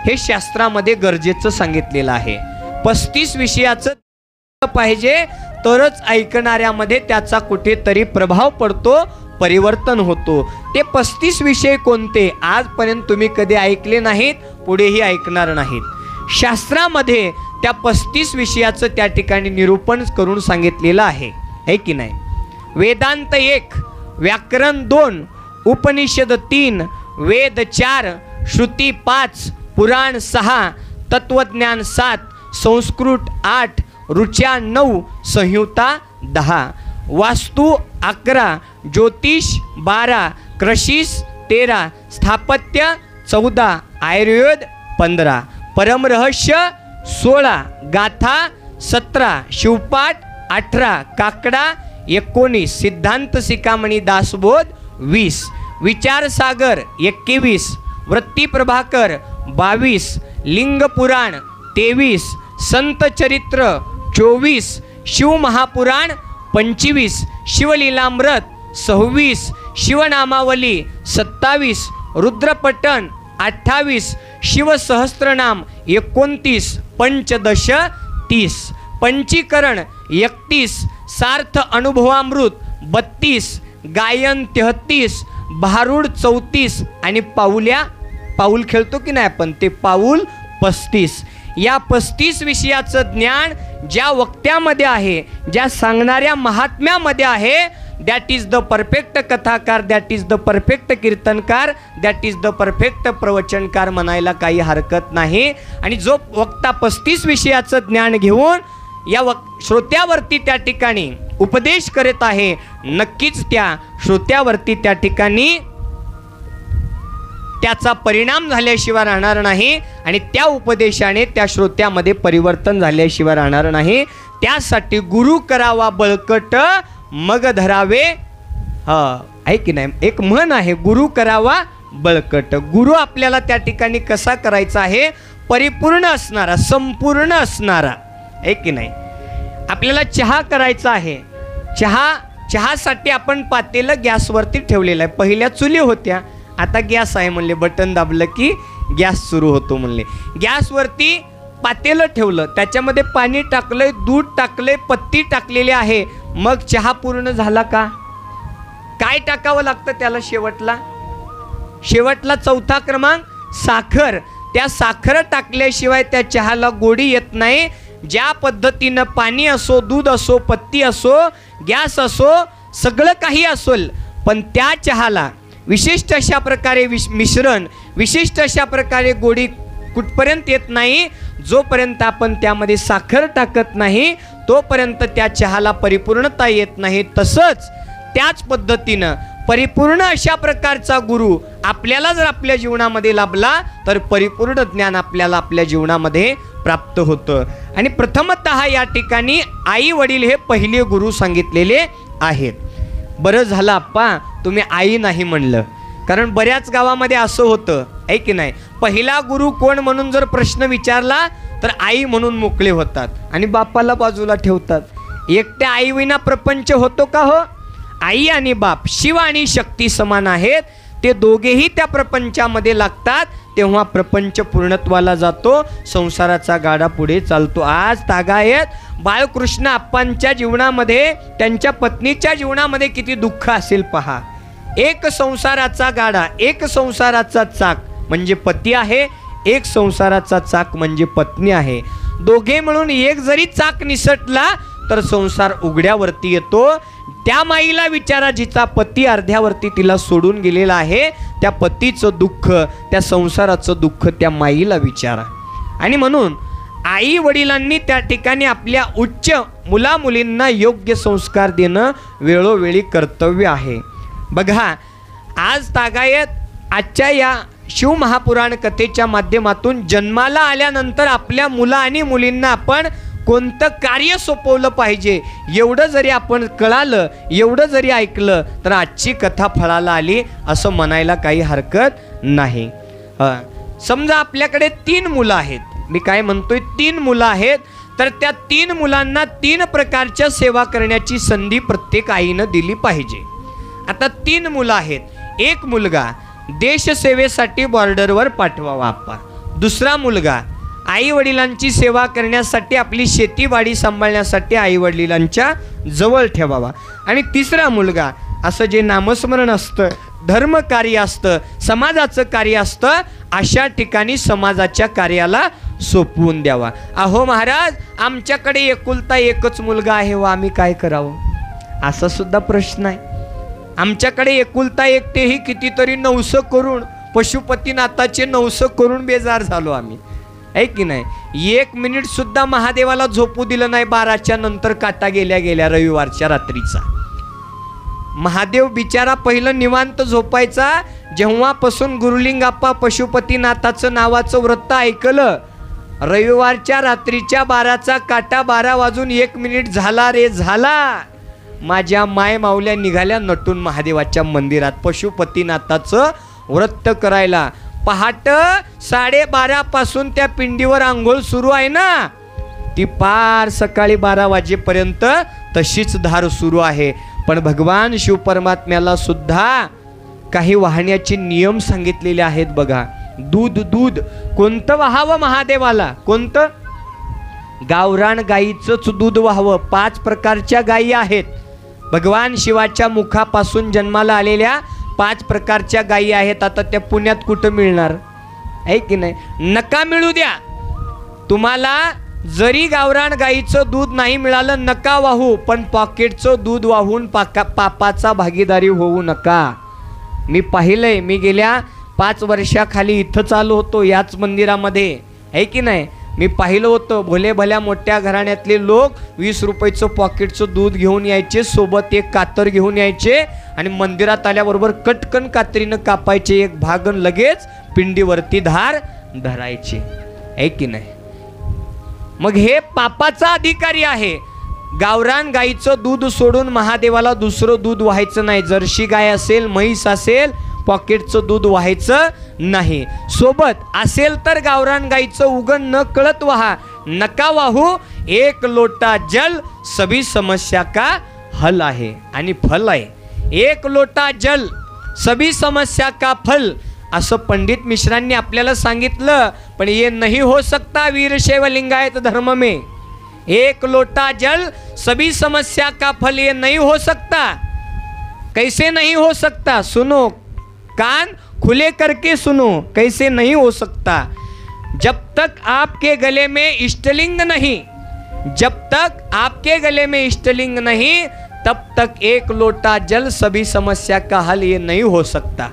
हे शास्त्रामध्ये गरजेचं सांगितलेलं आहे. 35 विषयाचं पाहिजे तरच ऐकणाऱ्यामध्ये त्याचा कुठेतरी प्रभाव पडतो, परिवर्तन होतो. ते 35 विषय कोणते आजपर्यंत तुम्ही कधी ऐकले नाहीत, पुढेही ऐकणार नाहीत. शास्त्रामध्ये त्या 35 विषयाचं त्या ठिकाणी निरूपण करून सांगितलेलं आहे की नाही? वेदांत 1, व्याकरण 2, उपनिषद 3, वेद 4, श्रुती 5, पुराण 6, तत्वज्ञान 7, संस्कृत 8, ऋचा 9, संहिता 10, वास्तु 11, ज्योतिष 12, कृषिस 13, स्थापत्य 14, आयुर्वेद 15, परमरहस्य 16, गाथा 17, शिवपाठ 18, काकडा 19, सिद्धांत शिकामणी दासबोध 20, विचारसागर 21, वृत्ती प्रभाकर 22, लिंग पुराण 23, संत चरित्र 24, शिवमहापुराण 25, शिवलीलामृत 26, शिवनामावली 27, रुद्रपठण 28, शिवसहस्त्रनाम 29, पंचदश 30, पंचीकरण 31, सार्थ अनुभवामृत 32, गायन 33, भारूड 34 आणि पाऊल खेळतो की नाही आपण ते पाऊल 35. या 35 विषयाचं ज्ञान ज्या वक्त्यामध्ये आहे, ज्या सांगणाऱ्या महात्म्यामध्ये आहे, दॅट इज द परफेक्ट कथाकार, दॅट इज द परफेक्ट कीर्तनकार, दॅट इज द परफेक्ट प्रवचनकार म्हणायला काही हरकत नाही. आणि जो वक्ता 35 विषयाचं ज्ञान घेऊन या श्रोत्यावरती त्या ठिकाणी उपदेश करत आहे, नक्कीच त्या श्रोत्यावरती त्या ठिकाणी त्याचा परिणाम झाल्याशिवाय राहणार नाही आणि त्या उपदेशाने त्या श्रोत्यामध्ये परिवर्तन झाल्याशिवाय राहणार नाही. त्यासाठी गुरु करावा बळकट मग धरावे, आहे की नाही? एक म्हण आहे, गुरु करावा बळकट. गुरु आपल्याला त्या ठिकाणी कसा करायचा आहे? परिपूर्ण असणारा, संपूर्ण असणारा, आहे की नाही? आपल्याला चहा करायचा आहे. चहासाठी आपण पातेलं गॅसवरती ठेवलेलं आहे. पहिल्या चुली होत्या, आता गॅस आहे म्हणले, बटन दाबलं की गॅस सुरू होतो म्हणले. गॅसवरती पातेलं ठेवलं, त्याच्यामध्ये पाणी टाकलंय, दूध टाकलंय, पत्ती टाकलेली आहे. मग चहा पूर्ण झाला का? काय टाकावं लागतं त्याला शेवटला चौथा क्रमांक साखर. त्या साखर टाकल्याशिवाय त्या चहाला गोडी येत नाही. ज्या पद्धतीनं पाणी असो, दूध असो, पत्ती असो, गॅस असो, सगळं काही असेल, पण त्या चहाला विशिष्ट अशा प्रकारे मिश्रण, विशिष्ट अशा प्रकारे गोडी कुठपर्यंत येत नाही, जोपर्यंत आपण त्यामध्ये साखर टाकत नाही तोपर्यंत त्या चहाला परिपूर्णता येत नाही. तसंच त्याच पद्धतीनं परिपूर्ण अशा प्रकारचा गुरु आपल्याला जर आपल्या जीवनामध्ये लाभला तर परिपूर्ण ज्ञान आपल्याला आपल्या जीवनामध्ये प्राप्त होतं. आणि प्रथमतः या ठिकाणी आई वडील हे पहिले गुरु सांगितलेले आहेत. बरं झालं आप्पा तुम्ही आई नाही म्हणलं, कारण बऱ्याच गावामध्ये असं होतं आहे की नाही, पहिला गुरु कोण म्हणून जर प्रश्न विचारला तर आई म्हणून मोकळे होतात आणि बापाला बाजूला ठेवतात. एकट्या आई विना प्रपंच होतो का हो? आई आणि बाप शिव आणि शक्ती समान आहेत. ते दोघेही त्या प्रपंचामध्ये लागतात, तेव्हा प्रपंच पूर्णत्वाला जातो, संसाराचा गाडा पुढे चालतो. आज तागायत बाळकृष्ण आप्पांच्या जीवनामध्ये, त्यांच्या पत्नीच्या जीवनामध्ये किती दुःख असेल पहा. एक संसाराचा गाडा, एक संसाराचा चाक म्हणजे पती आहे, एक संसाराचा चाक म्हणजे पत्नी आहे. दोघे मिळून एक जरी चाक निसटला तर संसार उघड्यावरती येतो. त्या माईला विचारा जिचा पती अर्ध्यावरती तिला सोडून गेलेला आहे, त्या पतीचं दुःख, त्या संसाराचं दुःख त्या माईला विचारा. आणि म्हणून आई वडिलांनी त्या ठिकाणी आपल्या उच्च मुला मुलींना योग्य संस्कार देणं वेळोवेळी कर्तव्य आहे. बघा आज तागायत आजच्या या शिवमहापुराण कथेच्या माध्यमातून जन्माला आल्यानंतर आपल्या मुला आणि मुलींना आपण कोणतं कार्य सोपवलं पाहिजे एवढं जरी आपण कळालं, एवढं जरी ऐकलं तर आजची कथा फळाला आली असं म्हणायला काही हरकत नाही. समजा आपल्याकडे 3 मुलं आहेत, मी काय म्हणतोय 3 मुलं आहेत, तर त्या 3 मुलांना 3 प्रकारच्या सेवा करण्याची संधी प्रत्येक आईनं दिली पाहिजे. आता 3 मुलं आहेत, एक मुलगा देशसेवेसाठी बॉर्डरवर पाठवावा आप्पा, दुसरा मुलगा आई वडिलांची सेवा करण्यासाठी, आपली शेतीवाडी सांभाळण्यासाठी आई वडिलांच्या जवळ ठेवावा, आणि तिसरा मुलगा असं जे नामस्मरण असतं, धर्मकार्य असतं, समाजाचं कार्य असतं, अशा ठिकाणी समाजाच्या कार्याला सोपवून द्यावा. अहो महाराज आमच्याकडे एकुलता एकच मुलगा आहे व आम्ही काय करावं, असा सुद्धा प्रश्न आहे. आमच्याकडे एकुलता एक तेही कितीतरी नवसं करून, पशुपतीनाथाचे नवसं करून बेजार झालो आम्ही, आहे की नाही. 1 मिनिट सुद्धा महादेवाला झोपू दिलं नाही. 12च्या नंतर काटा गेल्या रविवारच्या रात्रीचा. महादेव बिचारा पहिलं निवांत झोपायचा. जेव्हापासून गुरुलिंगाप्पा पशुपतीनाथाचं नावाचं व्रत ऐकलं, रविवारच्या रात्रीच्या 12चा काटा 12 वाजून 1 मिनिट झाला रे झाला. माझ्या माय माऊल्या निघाल्या नटून महादेवाच्या मंदिरात पशुपतीनाथाचं व्रत करायला. पहाट 12:30 पासून त्या पिंडीवर आंघोळ सुरू आहे ना, ती पार सकाळी 12 वाजेपर्यंत तशीच धार सुरू आहे. पण भगवान शिव परमात्म्याला सुद्धा काही वाहण्याचे नियम सांगितलेले आहेत बघा. दूध कोणतं वाहावं महादेवाला, कोणतं? गावरान गाईचंच दूध व्हावं. 5 प्रकारच्या गायी आहेत भगवान शिवाच्या मुखापासून जन्माला आलेल्या, 5 प्रकारच्या गायी आहेत. आता त्या पुण्यात कुठं मिळणार आहे की नाही, नका मिळू द्या. तुम्हाला जरी गावरान गाईचं दूध नाही मिळालं नका वाहू, पण पॉकेटचं दूध वाहून पापाचा भागीदारी होऊ नका. मी पाहिलंय, मी गेल्या 5 वर्षाखाली इथं चालू होतो याच मंदिरामध्ये, आहे की नाही. मी पाहिलं होतं भोले भल्या मोठ्या घराण्यातले लोक 20 रुपयाचं पॉकेटचं दूध घेऊन यायचे, सोबत एक कातर घेऊन यायचे आणि मंदिरात आल्याबरोबर कटकन कात्रीनं कापायचे एक भाग, लगेच पिंडीवरती धार धरायचे, आहे की नाही. मग हे पापाचा अधिकारी आहे. गावरान गाईचं दूध सोडून महादेवाला दुसरं दूध व्हायचं नाही. जर्सी गाय असेल, म्हैस असेल, पॉकेटचं दूध व्हायचं नाही. सोबत असेल तर गावरान गाईचं उगण न कळत व्हा, नका वाहू. एक लोटा जल सभी समस्या का हल आहे आणि फल आहे. एक लोटा जल सभी समस्या का फल असं पंडित मिश्रांनी आपल्याला सांगितलं. पण ये नहीं हो सकता वीरशैव लिंगायत धर्म में. एक लोटा जल सभी समस्या का फल ये नहीं हो सकता. कैसे नहीं हो सकता? सुनो, कान खुले करके सुनो. कैसे नहीं हो सकता? जब तक आपके गले में इष्टलिंग नहीं, जब तक आपके गले में इष्टलिंग नहीं, तब तक एक लोटा जल सभी समस्या का हल ये नहीं हो सकता.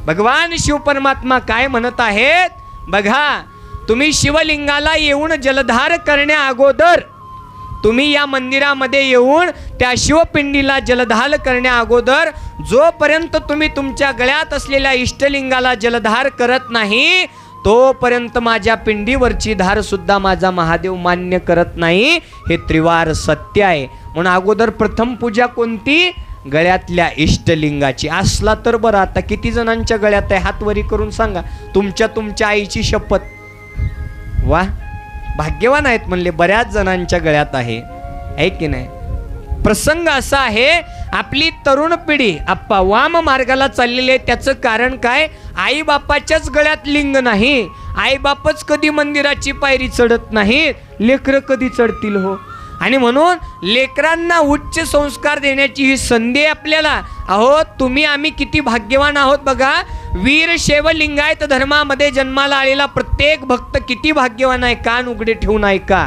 भगवान शिव परमात्मा काय म्हणत आहेत बघा. तुम्ही शिवलिंगाला येऊन जलधार करण्या अगोदर, तुम्ही या मंदिरामध्ये येऊन त्या शिवपिंडीला जलधार करण्या अगोदर जोपर्यंत तुम्ही तुमच्या गळ्यात असलेल्या इष्टलिंगाला जलधार करत नाही, तोपर्यंत माझ्या पिंडीवरची धार सुद्धा माझा महादेव मान्य करत नाही. हे त्रिवार सत्य आहे. म्हणून अगोदर प्रथम पूजा कोणती? गळ्यातल्या इष्टलिंगाची. असला तर बरं. आता किती जणांच्या गळ्यात आहे? हात वरी करून सांगा. तुमच्या आईची शपथ. वा, भाग्यवान आहेत म्हणले. बऱ्याच जणांच्या गळ्यात आहे की नाही? प्रसंग असा आहे, आपली तरुण पिढी आप्पा वाम मार्गाला चाललेली आहे. त्याचं कारण काय? आई बापाच्याच गळ्यात लिंग नाही. आई बापच कधी मंदिराची पायरी चढत नाहीत, लेकरं कधी चढतील हो? आणि म्हणून लेकरांना उच्च संस्कार देण्याची ही संधी आपल्याला. अहो, तुम्ही आम्ही किती भाग्यवान आहोत बघा. वीरशैव लिंगायत धर्मामध्ये जन्माला आलेला प्रत्येक भक्त किती भाग्यवान आहे. कान उघडे ठेवून ऐका.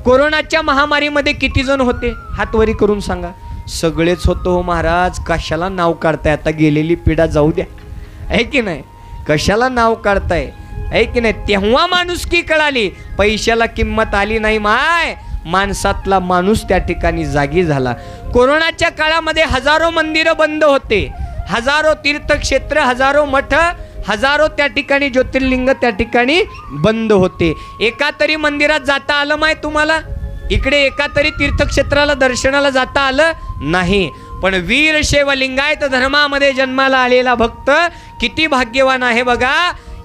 कोरोनाच्या महामारीमध्ये किती जण होते? हात वरी करून सांगा. सगळेच होतो हो महाराज. कशाला नाव काढताय? आता गेलेली पिढा जाऊ द्या, आहे की नाही? कशाला नाव काढताय, आहे की नाही? तेव्हा माणुसकी कळाली, पैशाला किंमत आली नाही. माय माणसातला माणूस त्या ठिकाणी जागी झाला. कोरोनाच्या काळामध्ये हजारो मंदिरं बंद होते, हजारो तीर्थक्षेत्र, हजारो मठ, हजारो त्या ठिकाणी ज्योतिर्लिंग त्या ठिकाणी बंद होते. एका तरी मंदिरात जाता आलं माय तुम्हाला? इकडे एका तरी तीर्थक्षेत्राला दर्शनाला जाता आलं नाही. पण वीरशैव लिंगायत धर्मामध्ये जन्माला आलेला भक्त किती भाग्यवान आहे बघा.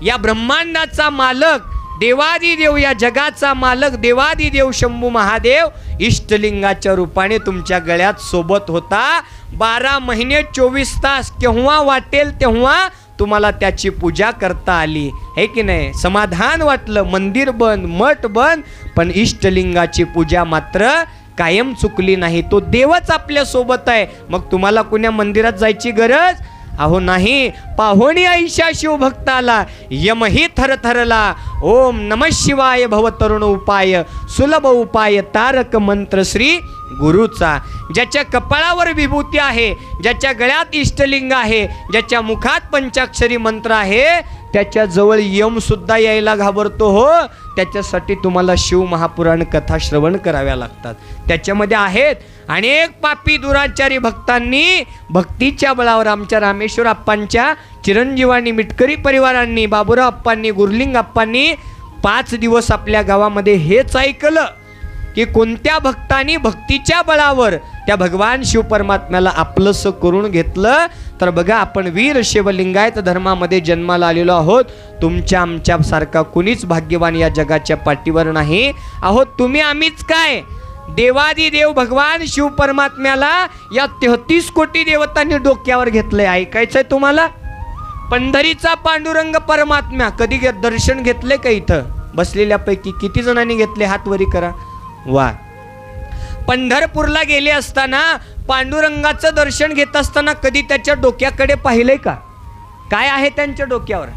या ब्रह्मांडाचा मालक देवादिदेव, या जगाचा मालक देवादिदेव शंभू महादेव इष्टलिंगाच्या रूपाने तुमच्या गळ्यात सोबत होता. 12 महिने 24 तास केव्हा वाटेल तेव्हा तुम्हाला त्याची पूजा करता आली, है की नाही? समाधान वाटलं. मंदिर बंद, मठ बंद, पण इष्टलिंगाची पूजा मात्र कायम चुकली नाही. तो देवच आपल्या सोबत आहे. मग तुम्हाला कुण्या मंदिरात जायची गरज अहो नाही. पाहोणी आईशा शिवभक्ताला यमही थरथरला. ओम नमः शिवाय भव तरुण उपाय, सुलभ उपाय तारक मंत्र श्री गुरुचा. ज्याच्या कपाळावर विभूती आहे, ज्याच्या गळ्यात इष्टलिंग आहे, ज्याच्या मुखात पंचाक्षरी मंत्र आहे, त्याच्या जवळ यम सुद्धा यायला घाबरतो हो. त्याच्यासाठी तुम्हाला शिव महापुराण कथा श्रवण कराव्या लागतात. त्याच्यामध्ये आहेत अनेक पापी दुराचारी भक्तांनी भक्तीच्या बळावर आमच्या रामेश्वर आप्पांच्या चिरंजीवांनी, मिटकरी परिवारांनी, बाबुराव आप्पांनी, गुरलिंग आप्पांनी 5 दिवस आपल्या गावामध्ये हेच ऐकलं की कोणत्या भक्तांनी भक्तीच्या बळावर त्या भगवान शिव परमात्म्याला आपलंसं करून घेतलं. तर बघा, आपण वीरशैव लिंगायत धर्मामध्ये जन्माला आलेलो आहोत. तुमच्या आमच्यासारखा कुणीच भाग्यवान या जगाच्या पाठीवर नाही. अहो, तुम्ही आम्हीच काय, देवादिदेव भगवान शिव परमात्म्याला या 33 कोटी देवतांनी डोक्यावर घेतलंय. ऐकायचंय तुम्हाला? पंढरीचा पांडुरंग परमात्म्या कधी दर्शन घेतले का? इथं बसलेल्यापैकी किती जणांनी घेतले? हात वरी करा. वा. पंढरपूरला गेले असताना पांडुरंगाचं दर्शन घेत असताना कधी त्याच्या डोक्याकडे पाहिलंय का? काय आहे त्यांच्या डोक्यावर?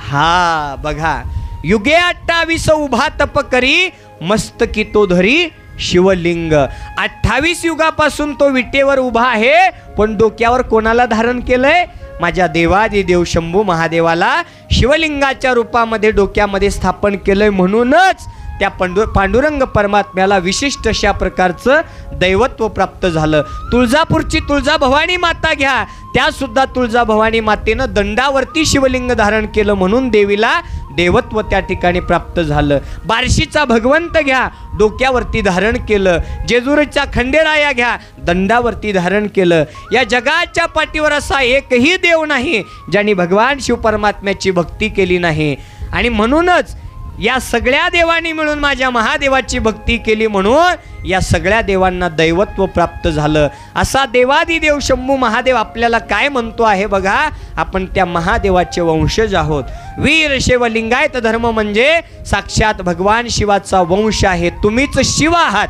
हा बघा, युगे 28 उभा तप करी, मस्तकी तो धरी शिवलिंग. 28 युगापासून तो विटेवर उभा आहे, पण डोक्यावर कोणाला धारण केलंय? माझ्या देवादिदेव शंभू महादेवाला शिवलिंगाच्या रूपामध्ये डोक्यामध्ये स्थापन केलंय. म्हणूनच त्या पांडुरंग परमात्म्याला विशिष्ट अशा प्रकारचं दैवत्व प्राप्त झालं. तुळजापूरची तुळजाभवानी माता घ्या, त्या सुद्धा तुळजाभवानी मातेनं दंडावरती शिवलिंग धारण केलं, म्हणून देवीला देवत्व त्या ठिकाणी प्राप्त झालं. बार्शीचा भगवंत घ्या, डोक्यावरती धारण केलं. जेजुरीचा खंडेराया घ्या, दंडावरती धारण केलं. या जगाच्या पाठीवर असा एकही देव नाही ज्यांनी भगवान शिव परमात्म्याची भक्ती केली नाही. आणि म्हणूनच या सगळ्या देवांनी मिळून माझ्या महादेवाची भक्ती केली म्हणून या सगळ्या देवांना दैवत्व प्राप्त झालं. असा देवादिदेव शंभू महादेव आपल्याला काय म्हणतो आहे बघा. आपण त्या महादेवाचे वंशज आहोत. वीर शैव लिंगायत धर्म म्हणजे साक्षात भगवान शिवाचा वंश आहे. तुम्हीच शिव आहात,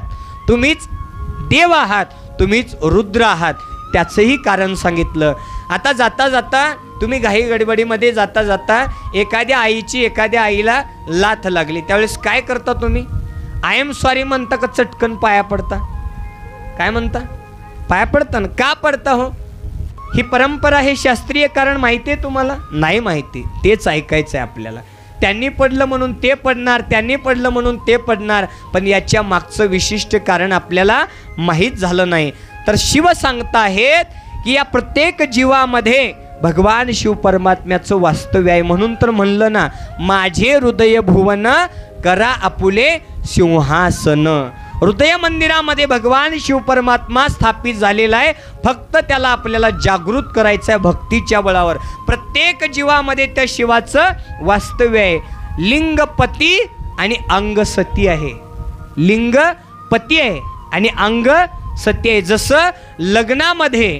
तुम्हीच देव आहात, तुम्हीच रुद्र आहात. त्याचंही कारण सांगितलं. आता जाता जाता तुम्ही घाई गडबडीमध्ये जाता जाता एखाद्या आईला लाथ लागली, त्यावेळेस काय करता तुम्ही? आय एम सॉरी म्हणता का चटकन पाया पडता? काय म्हणता? पाया पडता ना. का पडता हो? ही परंपरा, हे शास्त्रीय कारण माहिती आहे तुम्हाला? नाही माहिती. तेच ऐकायचं आहे आपल्याला. त्यांनी पडलं म्हणून ते पडणार, त्यांनी पडलं म्हणून ते पडणार, पण याच्या मागचं विशिष्ट कारण आपल्याला माहीत झालं नाही. तर शिव सांगता आहेत की या प्रत्येक जीवामध्ये भगवान शिव परमात्म्याचं वास्तव्य आहे. म्हणून तर म्हणलं ना, माझे हृदय भुवन करा आपुले सिंहासन. हृदय मंदिरामध्ये भगवान शिव परमात्मा स्थापित झालेला आहे. फक्त त्याला आपल्याला जागृत करायचं आहे भक्तीच्या बळावर. प्रत्येक जीवामध्ये त्या शिवाचं वास्तव्य आहे. लिंगपती आणि अंगसती आहे. लिंगपती आहे आणि अंग सत्य आहे. जसं लग्नामध्ये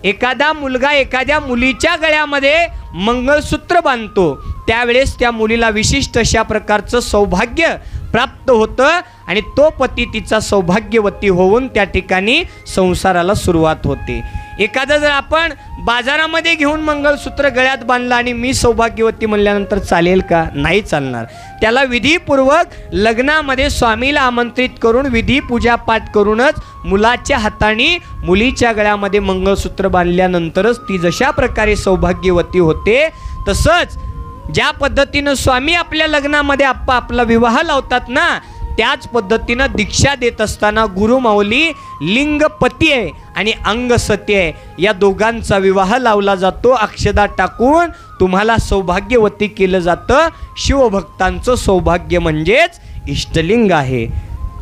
एखादा मुलगा एखाद्या मुलीच्या गळ्यामध्ये मंगळसूत्र बांधतो, त्यावेळेस त्या मुलीला विशिष्ट अशा प्रकारचं सौभाग्य प्राप्त होतं आणि तो पती तिचा सौभाग्यवती होऊन त्या ठिकाणी संसाराला सुरुवात होते. एखादा जर आपण बाजारामध्ये घेऊन मंगळसूत्र गळ्यात बांधलं आणि मी सौभाग्यवती म्हणल्यानंतर चालेल का? नाही चालणार. त्याला विधीपूर्वक लग्नामध्ये स्वामीला आमंत्रित करून विधी पूजा पाठ करूनच मुलाच्या हाताने मुलीच्या गळ्यामध्ये मंगळसूत्र बांधल्यानंतरच ती जशा प्रकारे सौभाग्यवती होते, तसंच ज्या पद्धतीनं स्वामी आपल्या लग्नामध्ये आपला विवाह लावतात ना, त्याच पद्धतीनं दीक्षा देत असताना गुरुमाऊली लिंगपती आहे आणि अंगसती आहे. या दोघांचा विवाह लावला जातो. अक्षदा टाकून तुम्हाला सौभाग्यवती केलं जातं. शिवभक्तांचं सौभाग्य म्हणजेच इष्टलिंग आहे.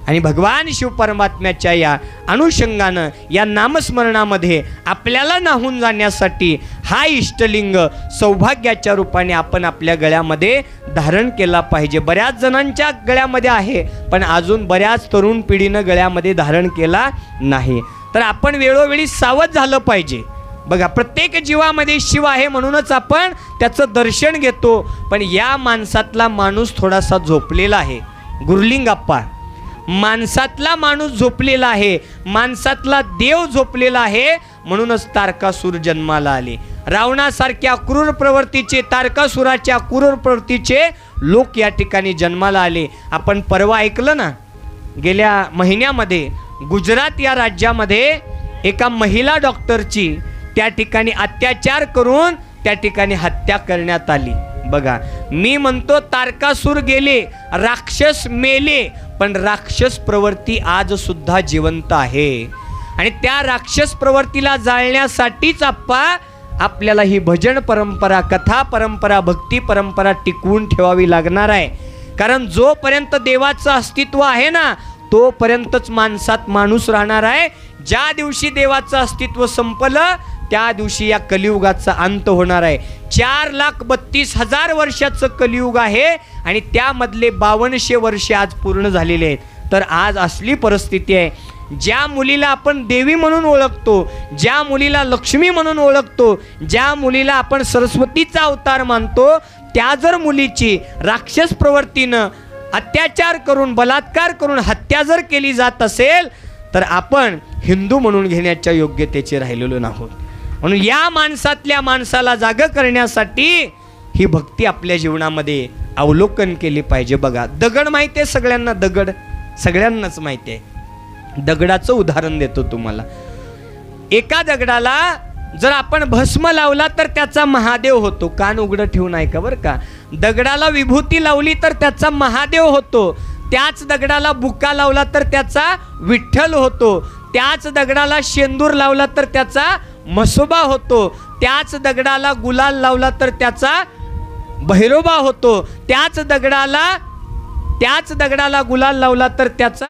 आणि भगवान शिव परमात्म्याच्या या अनुषंगानं या नामस्मरणामध्ये आपल्याला नाहून जाण्यासाठी हा इष्टलिंग सौभाग्याच्या रूपाने आपण आपल्या गळ्यामध्ये धारण केला पाहिजे. बऱ्याच जणांच्या गळ्यामध्ये आहे, पण अजून बऱ्याच तरुण पिढीनं गळ्यामध्ये धारण केला नाही. तर आपण वेळोवेळी सावध झालं पाहिजे. बघा, प्रत्येक जीवामध्ये शिव आहे म्हणूनच आपण त्याचं दर्शन घेतो. पण या माणसातला माणूस थोडासा झोपलेला आहे. गुरुलिंगाप्पा, माणसातला माणूस झोपलेला आहे, माणसातला देव झोपलेला आहे. म्हणूनच तारकासूर जन्माला आले. रावणासारख्या क्रूर प्रवृत्तीचे, तारकासुराच्या क्रूर प्रवृत्तीचे लोक या ठिकाणी जन्माला आले. आपण परवा ऐकलं ना, गेल्या महिन्यामध्ये गुजरात या राज्यामध्ये एका महिला डॉक्टरची त्या ठिकाणी अत्याचार करून त्या ठिकाणी हत्या करण्यात आली. बघा, मी म्हणतो तारकासूर गेले, राक्षस मेले, पण राक्षस प्रवृत्ती आज सुद्धा जिवंत आहे. आणि त्या राक्षस प्रवृत्तीला जाळण्यासाठीच आपल्याला ही भजन परंपरा, कथा परंपरा, भक्ती परंपरा टिकवून ठेवावी लागणार आहे. कारण जोपर्यंत देवाचं अस्तित्व आहे ना, तोपर्यंतच माणसात माणूस राहणार आहे. ज्या दिवशी देवाचं अस्तित्व संपलं, त्या दिवशी या कलियुगाचा अंत होणार आहे. 4,32,000 वर्षाचं कलियुग आहे आणि त्यामधले 5200 वर्ष आज पूर्ण झालेले आहेत. तर आज असली परिस्थिती आहे, ज्या मुलीला आपण देवी म्हणून ओळखतो, ज्या मुलीला लक्ष्मी म्हणून ओळखतो, ज्या मुलीला आपण सरस्वतीचा अवतार मानतो, त्या जर मुलीची राक्षस प्रवृत्तीनं अत्याचार करून, बलात्कार करून हत्या जर केली जात असेल, तर आपण हिंदू म्हणून घेण्याच्या योग्यतेचे राहिलेलो नाहोत. म्हणून या माणसातल्या माणसाला जागं करण्यासाठी ही भक्ती आपल्या जीवनामध्ये अवलोकन केली पाहिजे. बघा, दगड माहिती आहे सगळ्यांना, दगड सगळ्यांनाच माहिती आहे. दगडाचं उदाहरण देतो तुम्हाला. एका दगडाला जर आपण भस्म लावला तर त्याचा महादेव होतो. कान उघडं ठेवून ऐका बरं का. दगडाला विभूती लावली तर त्याचा महादेव होतो. त्याच दगडाला बुक्का लावला तर त्याचा विठ्ठल होतो. त्याच दगडाला शेंदूर लावला तर त्याचा म्हसोबा होतो. त्याच दगडाला गुलाल लावला तर त्याचा भैरोबा होतो. त्याच दगडाला गुलाल लावला तर त्याचा.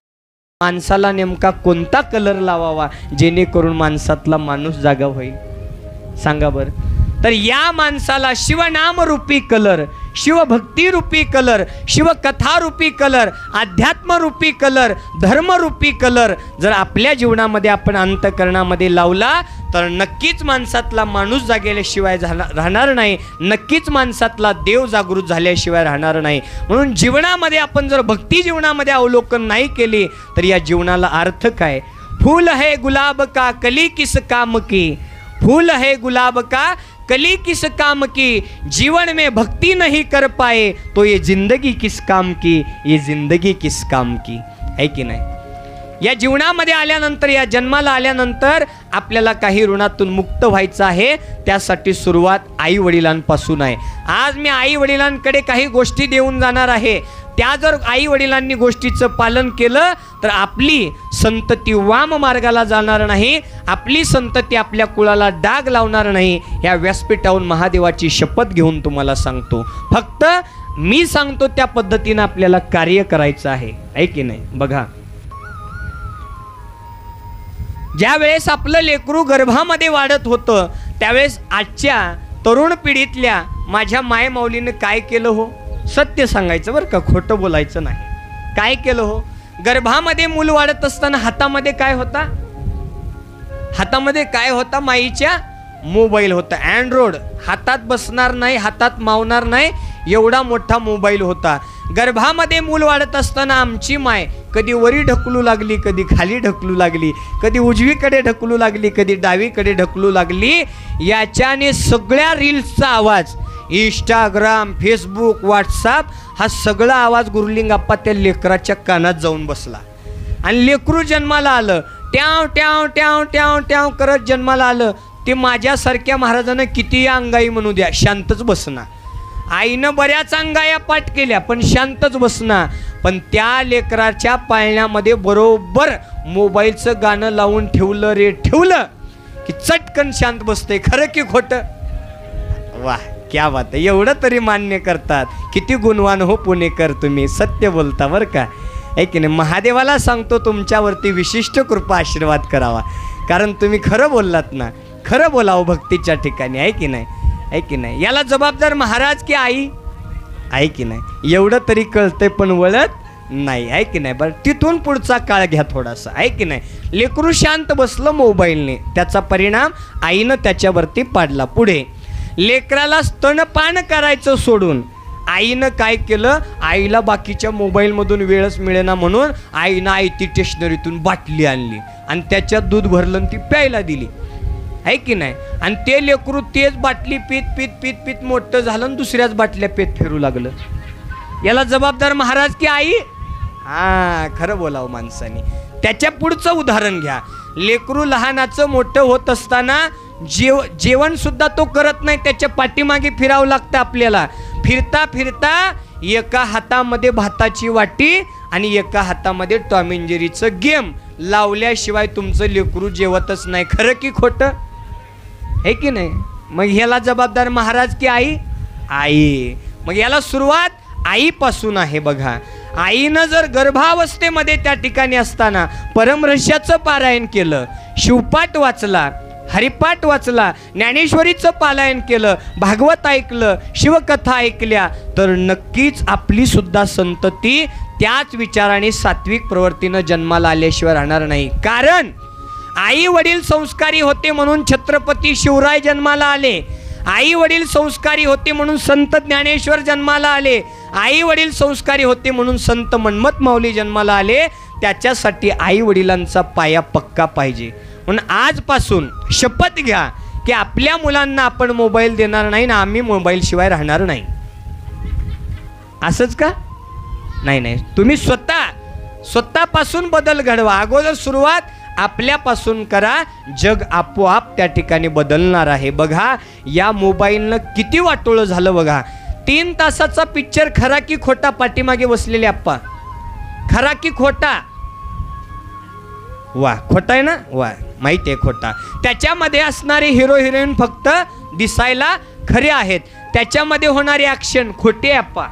माणसाला नेमका कोणता कलर लावावा जेणेकरून माणसातला माणूस जागा होईल, सांगा बरं. तर या माणसाला शिवनाम रूपी कलर, शिवभक्तिरूपी कलर, शिवकथारूपी कलर, अध्यात्मरूपी कलर, धर्मरूपी कलर जर आपल्या जीवनामध्ये आपण अंतःकरणामध्ये लावला तर नक्कीच माणसातला माणूस जागेल्याशिवाय राहणार नाही, नक्कीच माणसातला देव जागृत झाल्याशिवाय राहणार नाही. म्हणून जीवनामध्ये आपण जर भक्ती जीवनामध्ये अवलोकन नाही केली तर या जीवनाला अर्थ काय? फूल है गुलाब का कली किस काम की, फूल है गुलाब का कली किस काम की, जीवन में भक्ति नहीं कर पाए तो ये जिंदगी किस काम की, ये जिंदगी किस काम की. है की नाही? या जीवनामध्ये आल्यानंतर, या जन्माला आल्यानंतर आपल्याला काही ऋणातून मुक्त व्हायचं आहे. त्यासाठी सुरुवात आई वडिलांपासून आहे. आज मी आई वडिलांकडे काही गोष्टी देऊन जाणार आहे. त्या जर आई वडिलांनी गोष्टीचं पालन केलं तर आपली संतती वाम मार्गाला जाणार नाही, आपली संतती आपल्या कुळाला डाग लावणार नाही. या व्यासपीठावरून महादेवाची शपथ घेऊन तुम्हाला सांगतो. फक्त मी सांगतो त्या पद्धतीनं आपल्याला कार्य करायचं आहे. आहे की नाही? बघा, ज्या वेळेस आपलं लेकरू गर्भामध्ये वाढत होतं त्यावेळेस आजच्या तरुण पिढीतल्या माझ्या मायमाऊलीनं काय केलं हो? सत्य सांगायचं बरं का, खोटं बोलायचं नाही. काय केलं हो? गर्भामध्ये मूल वाढत असताना हातामध्ये काय होता? हातामध्ये काय होता? माईच्या मोबाईल होता. अँड्रॉइड, हातात बसणार नाही, हातात मावणार नाही एवढा मोठा मोबाईल होता. गर्भामध्ये मूल वाढत असताना आमची माय कधी वरी ढकलू लागली, कधी खाली ढकलू लागली, कधी उजवीकडे ढकलू लागली, कधी डावीकडे ढकलू लागली. याच्याने सगळ्या रील्सचा आवाज, इंस्टाग्राम, फेसबुक, व्हॉट्सअप हा सगळा आवाज गुरुलिंगाप्पा त्या लेकराच्या कानात जाऊन बसला. आणि लेकरू जन्माला आलं, ट्याव ट्याव ट्याव ट्याव ट्याव करत जन्माला आलं. ते माझ्यासारख्या महाराजांना कितीही अंगाई म्हणू द्या, शांतच बसना. आईनं बऱ्याच अंगाया पाठ केल्या पण शांतच बसना. पण त्या लेकराच्या पाळण्यामध्ये बरोबर मोबाईलचं गाणं लावून ठेवलं रे ठेवलं की चटकन शांत बसते. खरं की खोटं? वाह, क्या बात आहे. एवढं तरी मान्य करतात. किती गुणवान हो पुणेकर तुम्ही, सत्य बोलता बरं का. आहे की नाही? महादेवाला सांगतो तुमच्यावरती विशिष्ट कृपा आशीर्वाद करावा, कारण तुम्ही खरं बोललात ना. खरं बोलावं भक्तीच्या ठिकाणी. आहे की नाही? आहे की नाही? याला जबाबदार महाराज की आई? आहे की नाही? एवढं तरी कळतंय पण वळत नाही. आहे की नाही? बरं, तिथून पुढचा काळ घ्या थोडासा. आहे की नाही? लेकरू शांत बसलं मोबाईलने, त्याचा परिणाम आईनं त्याच्यावरती पाडला. पुढे लेकराला स्तनपान करायचं सोडून आईनं काय केलं? आईला बाकीच्या मोबाईलमधून वेळच मिळेना म्हणून आईनं आयती स्टेशनरीतून बाटली आणली आणि त्याच्यात दूध भरलं आणि ती प्यायला दिली. आहे की नाही? आणि ते लेकरू तेच बाटली पीत पीत पीत पीत मोठं झालं आणि दुसऱ्याच बाटल्या पेत फिरू लागलं. याला जबाबदार महाराज की आई? हां, खरं बोलावं माणसाने. त्याच्या पुढचं उदाहरण घ्या. लेकरू लहानाचं मोठं होत असताना जेवण सुद्धा तो करत नाही, त्याच्या पाठीमागे फिरावं लागतं आपल्याला. फिरता फिरता एका हातामध्ये भाताची वाटी आणि एका हातामध्ये टॉम अँड जेरीचं गेम लावल्याशिवाय तुमचं लेकरू जेवतच नाही. खरं की खोटं? आहे की नाही? मग ह्याला जबाबदार महाराज की आई? आई. मग याला सुरुवात आईपासून आहे. बघा, आईनं जर गर्भावस्थेमध्ये त्या ठिकाणी असताना परमरहस्याचं पारायण केलं, शिवपाठ वाचला, हरिपाठ वाचला, ज्ञानेश्वरीचं पारायण केलं, भागवत ऐकलं, शिवकथा ऐकल्या तर नक्कीच आपली सुद्धा संतती त्याच विचाराने सात्विक प्रवृत्तीनं जन्माला आल्याशिवाय राहणार नाही. कारण आई वडील संस्कारी होते म्हणून छत्रपती शिवराय जन्माला आले, आई वडील संस्कारी होते म्हणून संत ज्ञानेश्वर जन्माला आले, आई वडील संस्कारी होते म्हणून संत मन्मथ माऊली जन्माला आले. त्याच्यासाठी आई वडिलांचा पाया पक्का पाहिजे. म्हणून आजपासून शपथ घ्या की आपल्या मुलांना आपण मोबाईल देणार नाही ना, आम्ही मोबाईल शिवाय राहणार नाही. असंच का? नाही नाही, तुम्ही स्वतःपासून बदल घडवा. अगोदर सुरुवात आपल्यापासून करा, जग आपोआप त्या ठिकाणी बदलणार आहे. बघा, या मोबाईलनं किती वाटोळं झालं बघा. 3 तासाचा पिक्चर खरा की खोटा? पाठीमागे बसलेले आप्पा, खरा की खोटा? वा, खोटा आहे ना? वा, माहिती आहे खोटा. त्याच्यामध्ये असणारे हिरो हिरोईन फक्त दिसायला खरे आहेत, त्याच्यामध्ये होणारी ॲक्शन खोटी आहे आप्पा,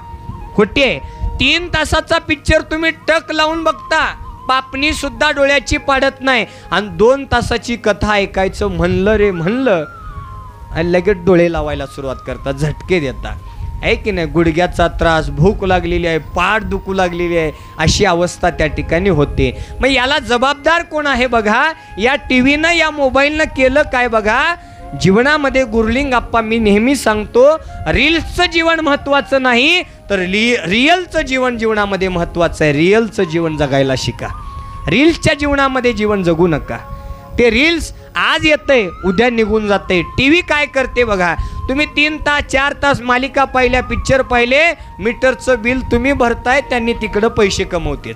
खोटी आहे. 3 तासाचा पिक्चर तुम्ही टक लावून बघता, पापणी सुद्धा डोळ्याची पाडत नाही. आणि 2 तासाची कथा ऐकायचं म्हणलं रे म्हणलं आणि लगेच डोळे लावायला सुरुवात करतात, झटके देतात. आहे की नाही, गुडघ्याचा त्रास, भूक लागलेली आहे, पाठ दुखू लागलेली आहे, अशी अवस्था त्या ठिकाणी होते. मग याला जबाबदार कोण आहे बघा, या टीव्हीनं या मोबाईलनं केलं काय बघा. जीवनामध्ये गुरलिंग आप्पा मी नेहमी सांगतो, रील्सचं जीवन महत्त्वाचं नाही तर रिअलचं जीवन जीवनामध्ये महत्त्वाचं आहे. रिअलचं जीवन जगायला शिका. रील्सच्या जीवनामध्ये जीवन जगू नका. ते रील्स आज येतंय उद्या निघून जाते. टीव्ही काय करते बघा, तुम्ही 3 तास 4 तास मालिका पाहिल्या, पिक्चर पाहिले, मीटरचं बिल तुम्ही भरताय, त्यांनी तिकडं पैसे कमवतात.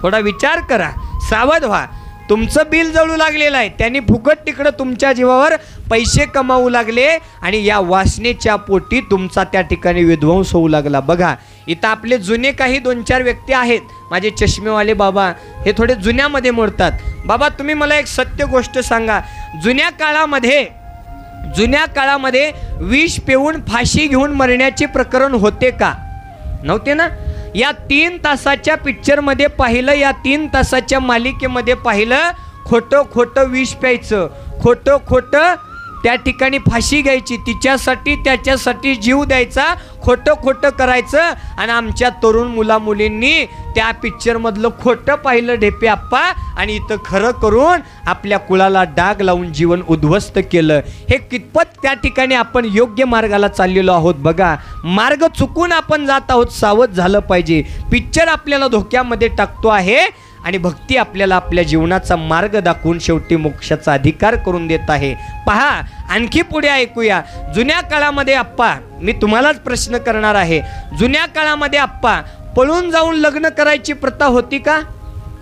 थोडा विचार करा, सावध व्हा. तुमचं बिल जळू लागलेलं आहे, त्यांनी फुकट तिकडं तुमच्या जीवावर पैसे कमावू लागले आणि या वासनेच्या पोटी तुमचा त्या ठिकाणी विध्वंस होऊ लागला. बघा इथं आपले जुने काही 2-4 व्यक्ती आहेत, माझे चष्मेवाले बाबा, हे थोडे जुन्यामध्ये मोडतात. बाबा तुम्ही मला एक सत्य गोष्ट सांगा, जुन्या काळामध्ये विष पिऊन फाशी घेऊन मरण्याचे प्रकरण होते का? नव्हते ना. या 3 तासाच्या पिक्चरमध्ये पाहिलं, या 3 तासाच्या मालिकेमध्ये पाहिलं, खोटं खोटं विष प्यायचं, खोटं खोटं त्या ठिकाणी फाशी घ्यायची, तिच्यासाठी त्याच्यासाठी जीव द्यायचा, खोटं खोटं करायचं. आणि आमच्या तरुण मुलामुलींनी त्या पिक्चरमधलं खोटं पाहिलं ढेपे आप्पा, आणि इथं खरं करून आपल्या कुळाला डाग लावून जीवन उद्ध्वस्त केलं. हे कितपत त्या ठिकाणी आपण योग्य मार्गाला चाललेलो आहोत बघा. मार्ग चुकून आपण जात आहोत, सावध झालं पाहिजे. पिक्चर आपल्याला धोक्यामध्ये टाकतो आहे आणि भक्ती आपल्याला आपल्या जीवनाचा मार्ग दाखवून शेवटी मोक्षाचा अधिकार करून देत आहे. पहा आणखी पुढे ऐकूया. जुन्या काळामध्ये आप्पा, मी तुम्हालाच प्रश्न करणार आहे, जुन्या काळामध्ये आप्पा पळून जाऊन लग्न करायची प्रथा होती का?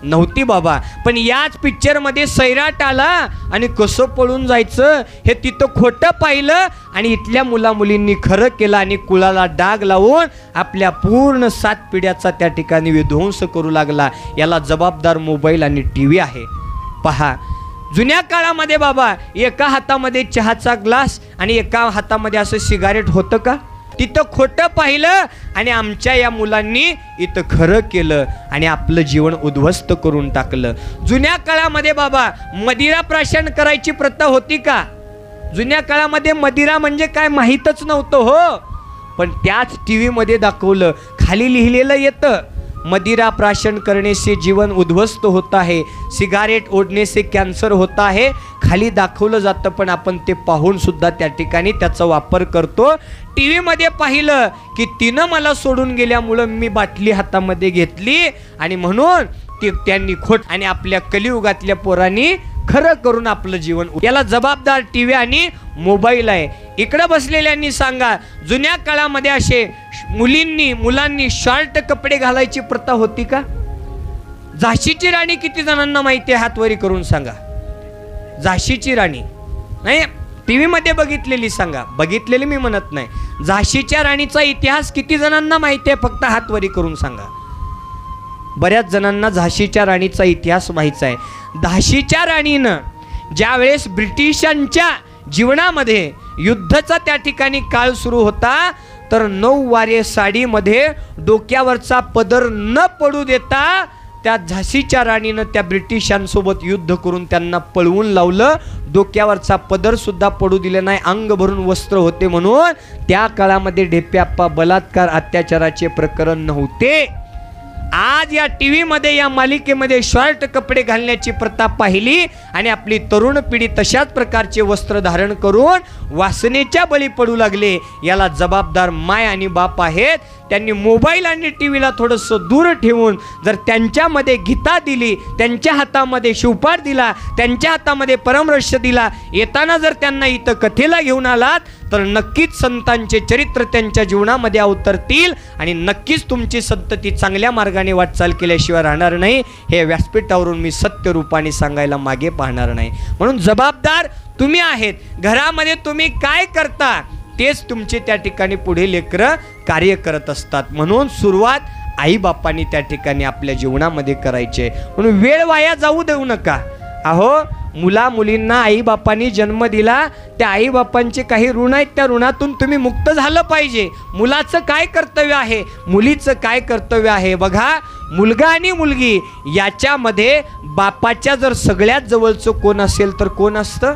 नव्हती बाबा. पण याच पिक्चरमध्ये सैराट आला आणि कसं पळून जायचं हे तिथं खोटं पाहिलं आणि इथल्या मुलामुलींनी खरं केलं आणि कुळाला डाग लावून आपल्या पूर्ण 7 पिढ्याचा त्या ठिकाणी विध्वंस करू लागला. याला जबाबदार मोबाईल आणि टीव्ही आहे. पहा जुन्या काळामध्ये बाबा एका हातामध्ये चहाचा ग्लास आणि एका हातामध्ये असं सिगारेट होतं का? तिथं खोटं पाहिलं आणि आमच्या या मुलांनी इथं खरं केलं आणि आपलं जीवन उद्ध्वस्त करून टाकलं. जुन्या काळामध्ये बाबा मदिरा प्राशन करायची प्रथा होती का? जुन्या काळामध्ये मदिरा म्हणजे काय माहीतच नव्हतं हो. पण त्याच टीव्हीमध्ये दाखवलं, खाली लिहिलेलं येतं, मदिरा प्राशन करने से जीवन उद्ध्वस्त होता है, सिगारेट ओढने से कॅन्सर होता है. खाली दाखवलं जातं पण आपण ते पाहून सुद्धा त्या ठिकाणी त्याचा वापर करतो. टीव्हीमध्ये पाहिलं की तिनं मला सोडून गेल्यामुळं मी बाटली हातामध्ये घेतली आणि म्हणून त्यांनी खोट आणि आपल्या कलियुगातल्या पोरांनी खरं करून आपलं जीवन. याला जबाबदार टीव्ही आणि मोबाईल आहे. इकडं बसलेल्यांनी सांगा, जुन्या काळामध्ये असे मुलांनी शॉर्ट कपडे घालायची प्रथा होती का? झाशीची राणी किती जणांना माहिती आहे? हातवरी करून सांगा. झाशीची राणी नाही, टीव्ही मध्ये बघितलेली सांगा. बघितलेली मी म्हणत नाही. झाशीच्या राणीचा इतिहास किती जणांना माहिती आहे? फक्त हातवरी करून सांगा. बऱ्याच जणांना झाशीच्या राणीचा इतिहास माहिती आहे. झाशीच्या राणीनं ज्यावेळेस ब्रिटिशांच्या जीवनामध्ये युद्धाचा त्या ठिकाणी काळ सुरू होता, तर 9 वारे साडीमध्ये डोक्यावरचा पदर न पडू देता त्या झाशीच्या राणीनं त्या ब्रिटिशांसोबत युद्ध करून त्यांना पळवून लावलं. डोक्यावरचा पदर सुद्धा पडू दिले नाही, अंग भरून वस्त्र होते. म्हणून त्या काळामध्ये ढेप्याप्पा बलात्कार अत्याचाराचे प्रकरण नव्हते. आज या टीव्हीमध्ये या मालिकेमध्ये शॉर्ट कपडे घालण्याची प्रथा पाहिली आणि आपली तरुण पिढी तशाच प्रकारचे वस्त्र धारण करून वासनेच्या बळी पडू लागले. याला जबाबदार माय आणि बाप आहेत. त्यांनी मोबाईल आणि टीव्हीला थोडंसं दूर ठेवून जर त्यांच्यामध्ये गीता दिली, त्यांच्या हातामध्ये शिवपाठ दिला, त्यांच्या हातामध्ये परमरहस्य दिला, येताना जर त्यांना इथं कथेला घेऊन आलात तर नक्कीच संतांचे चरित्र त्यांच्या जीवनामध्ये अवतरतील आणि नक्कीच तुमची संतती चांगल्या मार्गाने वाटचाल केल्याशिवाय राहणार नाही. हे व्यासपीठावरून मी सत्य रूपाने सांगायला मागे पाहणार नाही. म्हणून जबाबदार तुम्ही आहेत. घरामध्ये तुम्ही काय करता तेच तुमचे त्या ठिकाणी पुढे लेकरं कार्य करत असतात. म्हणून सुरुवात आईबापांनी त्या ठिकाणी आपल्या जीवनामध्ये करायचे. म्हणून वेळ वाया जाऊ देऊ नका. अहो मुलींना आईबापांनी जन्म दिला, त्या आईबापांचे काही ऋण आहेत, त्या ऋणातून तुम्ही मुक्त झालं पाहिजे. मुलाचं काय कर्तव्य आहे, मुलीचं काय कर्तव्य आहे बघा. मुलगा आणि मुलगी याच्यामध्ये बापाच्या जर सगळ्यात जवळचं कोण असेल तर कोण असतं?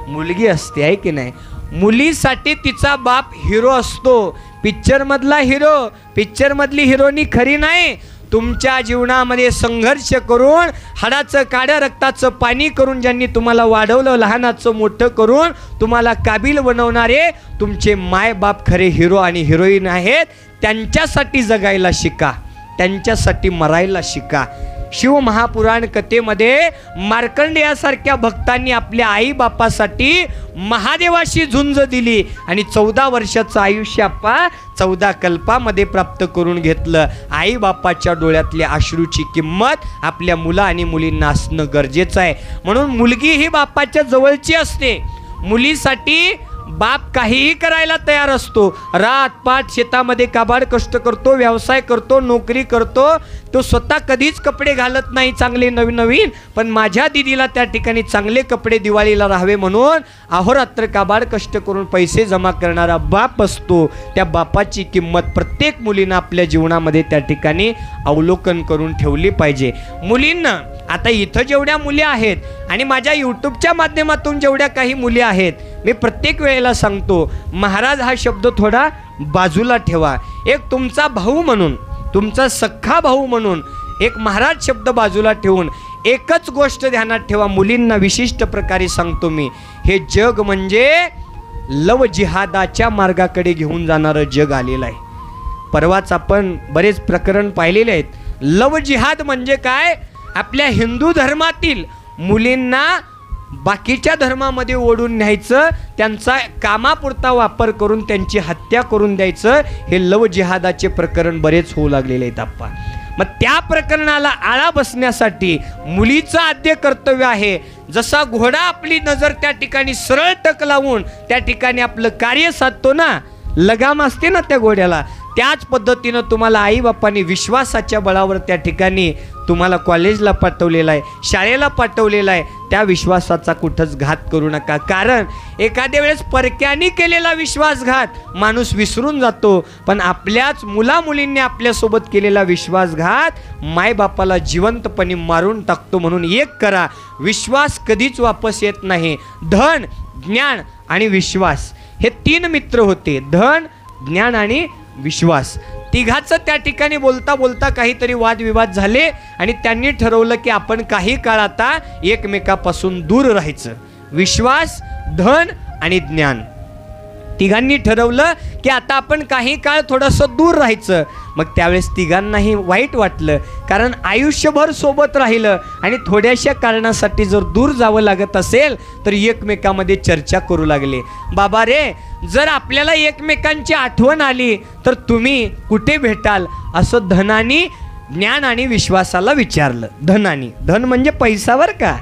मुलगी असते, आहे की नाही? मुलीसाठी तिचा बाप हिरो असतो, पिक्चरमधला हिरो, पिक्चरमधली हिरोनी खरी नाही. तुमच्या जीवनामध्ये संघर्ष करून हाडाचं काड्या रक्ताचं पाणी करून ज्यांनी तुम्हाला वाढवलं, लहानाचं मोठं करून तुम्हाला काबिल बनवणारे तुमचे मायबाप खरे हिरो आणि हिरोईन आहेत. त्यांच्यासाठी जगायला शिका, त्यांच्यासाठी मरायला शिका. शिवमहापुराण कथेमध्ये मार्कंडेयासारख्या भक्तांनी आपल्या आईबापासाठी महादेवाशी झुंज दिली आणि 14 वर्षाचं आयुष्य आप्पा 14 कल्पामध्ये प्राप्त करून घेतलं. आईबापाच्या डोळ्यातल्या अश्रूची किंमत आपल्या मुला आणि मुलींना असणं गरजेचं आहे. म्हणून मुलगी ही बापाच्या जवळची असते. मुलीसाठी बाप काहीही करायला तयार असतो. रातपाट शेतामध्ये काबाड कष्ट करतो, व्यवसाय करतो, नोकरी करतो. तो स्वतः कधीच कपडे घालत नाही चांगले नवीन नवीन, पण माझ्या दिदीला त्या ठिकाणी चांगले कपडे दिवाळीला राहावे म्हणून अहोरात्र काबाड कष्ट करून पैसे जमा करणारा बाप असतो. त्या बापाची किंमत प्रत्येक मुलीनं आपल्या जीवनामध्ये त्या ठिकाणी अवलोकन करून ठेवली पाहिजे. मुलींना आता इथं जेवढ्या मुली आहेत आणि माझ्या यूट्यूबच्या माध्यमातून जेवढ्या काही मुली आहेत, मी प्रत्येक वेळेला सांगतो, महाराज हा शब्द थोडा बाजूला ठेवा. एक तुमचा भाऊ म्हणून, तुमचा सख्खा भाऊ म्हणून एक महाराज शब्द बाजूला ठेवून एकच गोष्ट ध्यानात ठेवा. मुलींना विशिष्ट प्रकारे सांगतो मी, हे जग म्हणजे लव जिहादाच्या मार्गाकडे घेऊन जाणारं जग आलेलं आहे. परवाच आपण बरेच प्रकरण पाहिलेले आहेत. लव जिहाद म्हणजे काय? आपल्या हिंदू धर्मातील मुलींना बाकीच्या धर्मामध्ये ओढून न्यायचं, त्यांचा कामापुरता वापर करून त्यांची हत्या करून द्यायचं. हे लव जिहादाचे प्रकरण बरेच होऊ लागलेले आहेत आप्पा. मग त्या प्रकरणाला आळा बसण्यासाठी मुलीचं आद्य कर्तव्य आहे. जसा घोडा आपली नजर त्या ठिकाणी सरळ टक लावून त्या ठिकाणी आपलं कार्य साधतो ना, लगाम असते ना त्या घोड्याला, त्याच पद्धतीनं तुम्हाला आईबापांनी विश्वासाच्या बळावर त्या ठिकाणी तुम्हाला कॉलेजला पाठवलेलं आहे, शाळेला पाठवलेलं आहे. त्या विश्वासाचा कुठंच घात करू नका. कारण एखाद्या वेळेस परक्यानी केलेला विश्वासघात माणूस विसरून जातो, पण आपल्याच मुलामुलींनी आपल्यासोबत केलेला विश्वासघात मायबापाला जिवंतपणे मारून टाकतो. म्हणून एक करा, विश्वास कधीच वापस येत नाही. धन, ज्ञान आणि विश्वास हे 3 मित्र होते. धन, ज्ञान आणि विश्वास. तिघाचं त्या ठिकाणी बोलता बोलता काहीतरी वादविवाद झाले आणि त्यांनी ठरवलं की आपण काही काळ आता एकमेकापासून दूर राहायचं. विश्वास, धन आणि ज्ञान, तिघांनी ठरवलं की आता आपण काही काळ थोडंसं दूर राहायचं. मग त्यावेळेस तिघांनाही वाईट वाटलं, कारण आयुष्यभर सोबत राहिलं आणि थोड्याशा कारणासाठी जर दूर जावं लागत असेल तर एकमेकामध्ये चर्चा करू लागले. बाबा रे, जर आपल्याला एकमेकांची आठवण आली तर तुम्ही कुठे भेटाल, असं धनानी ज्ञान आणि विश्वासाला विचारलं. धनानी, धन म्हणजे पैसावर का,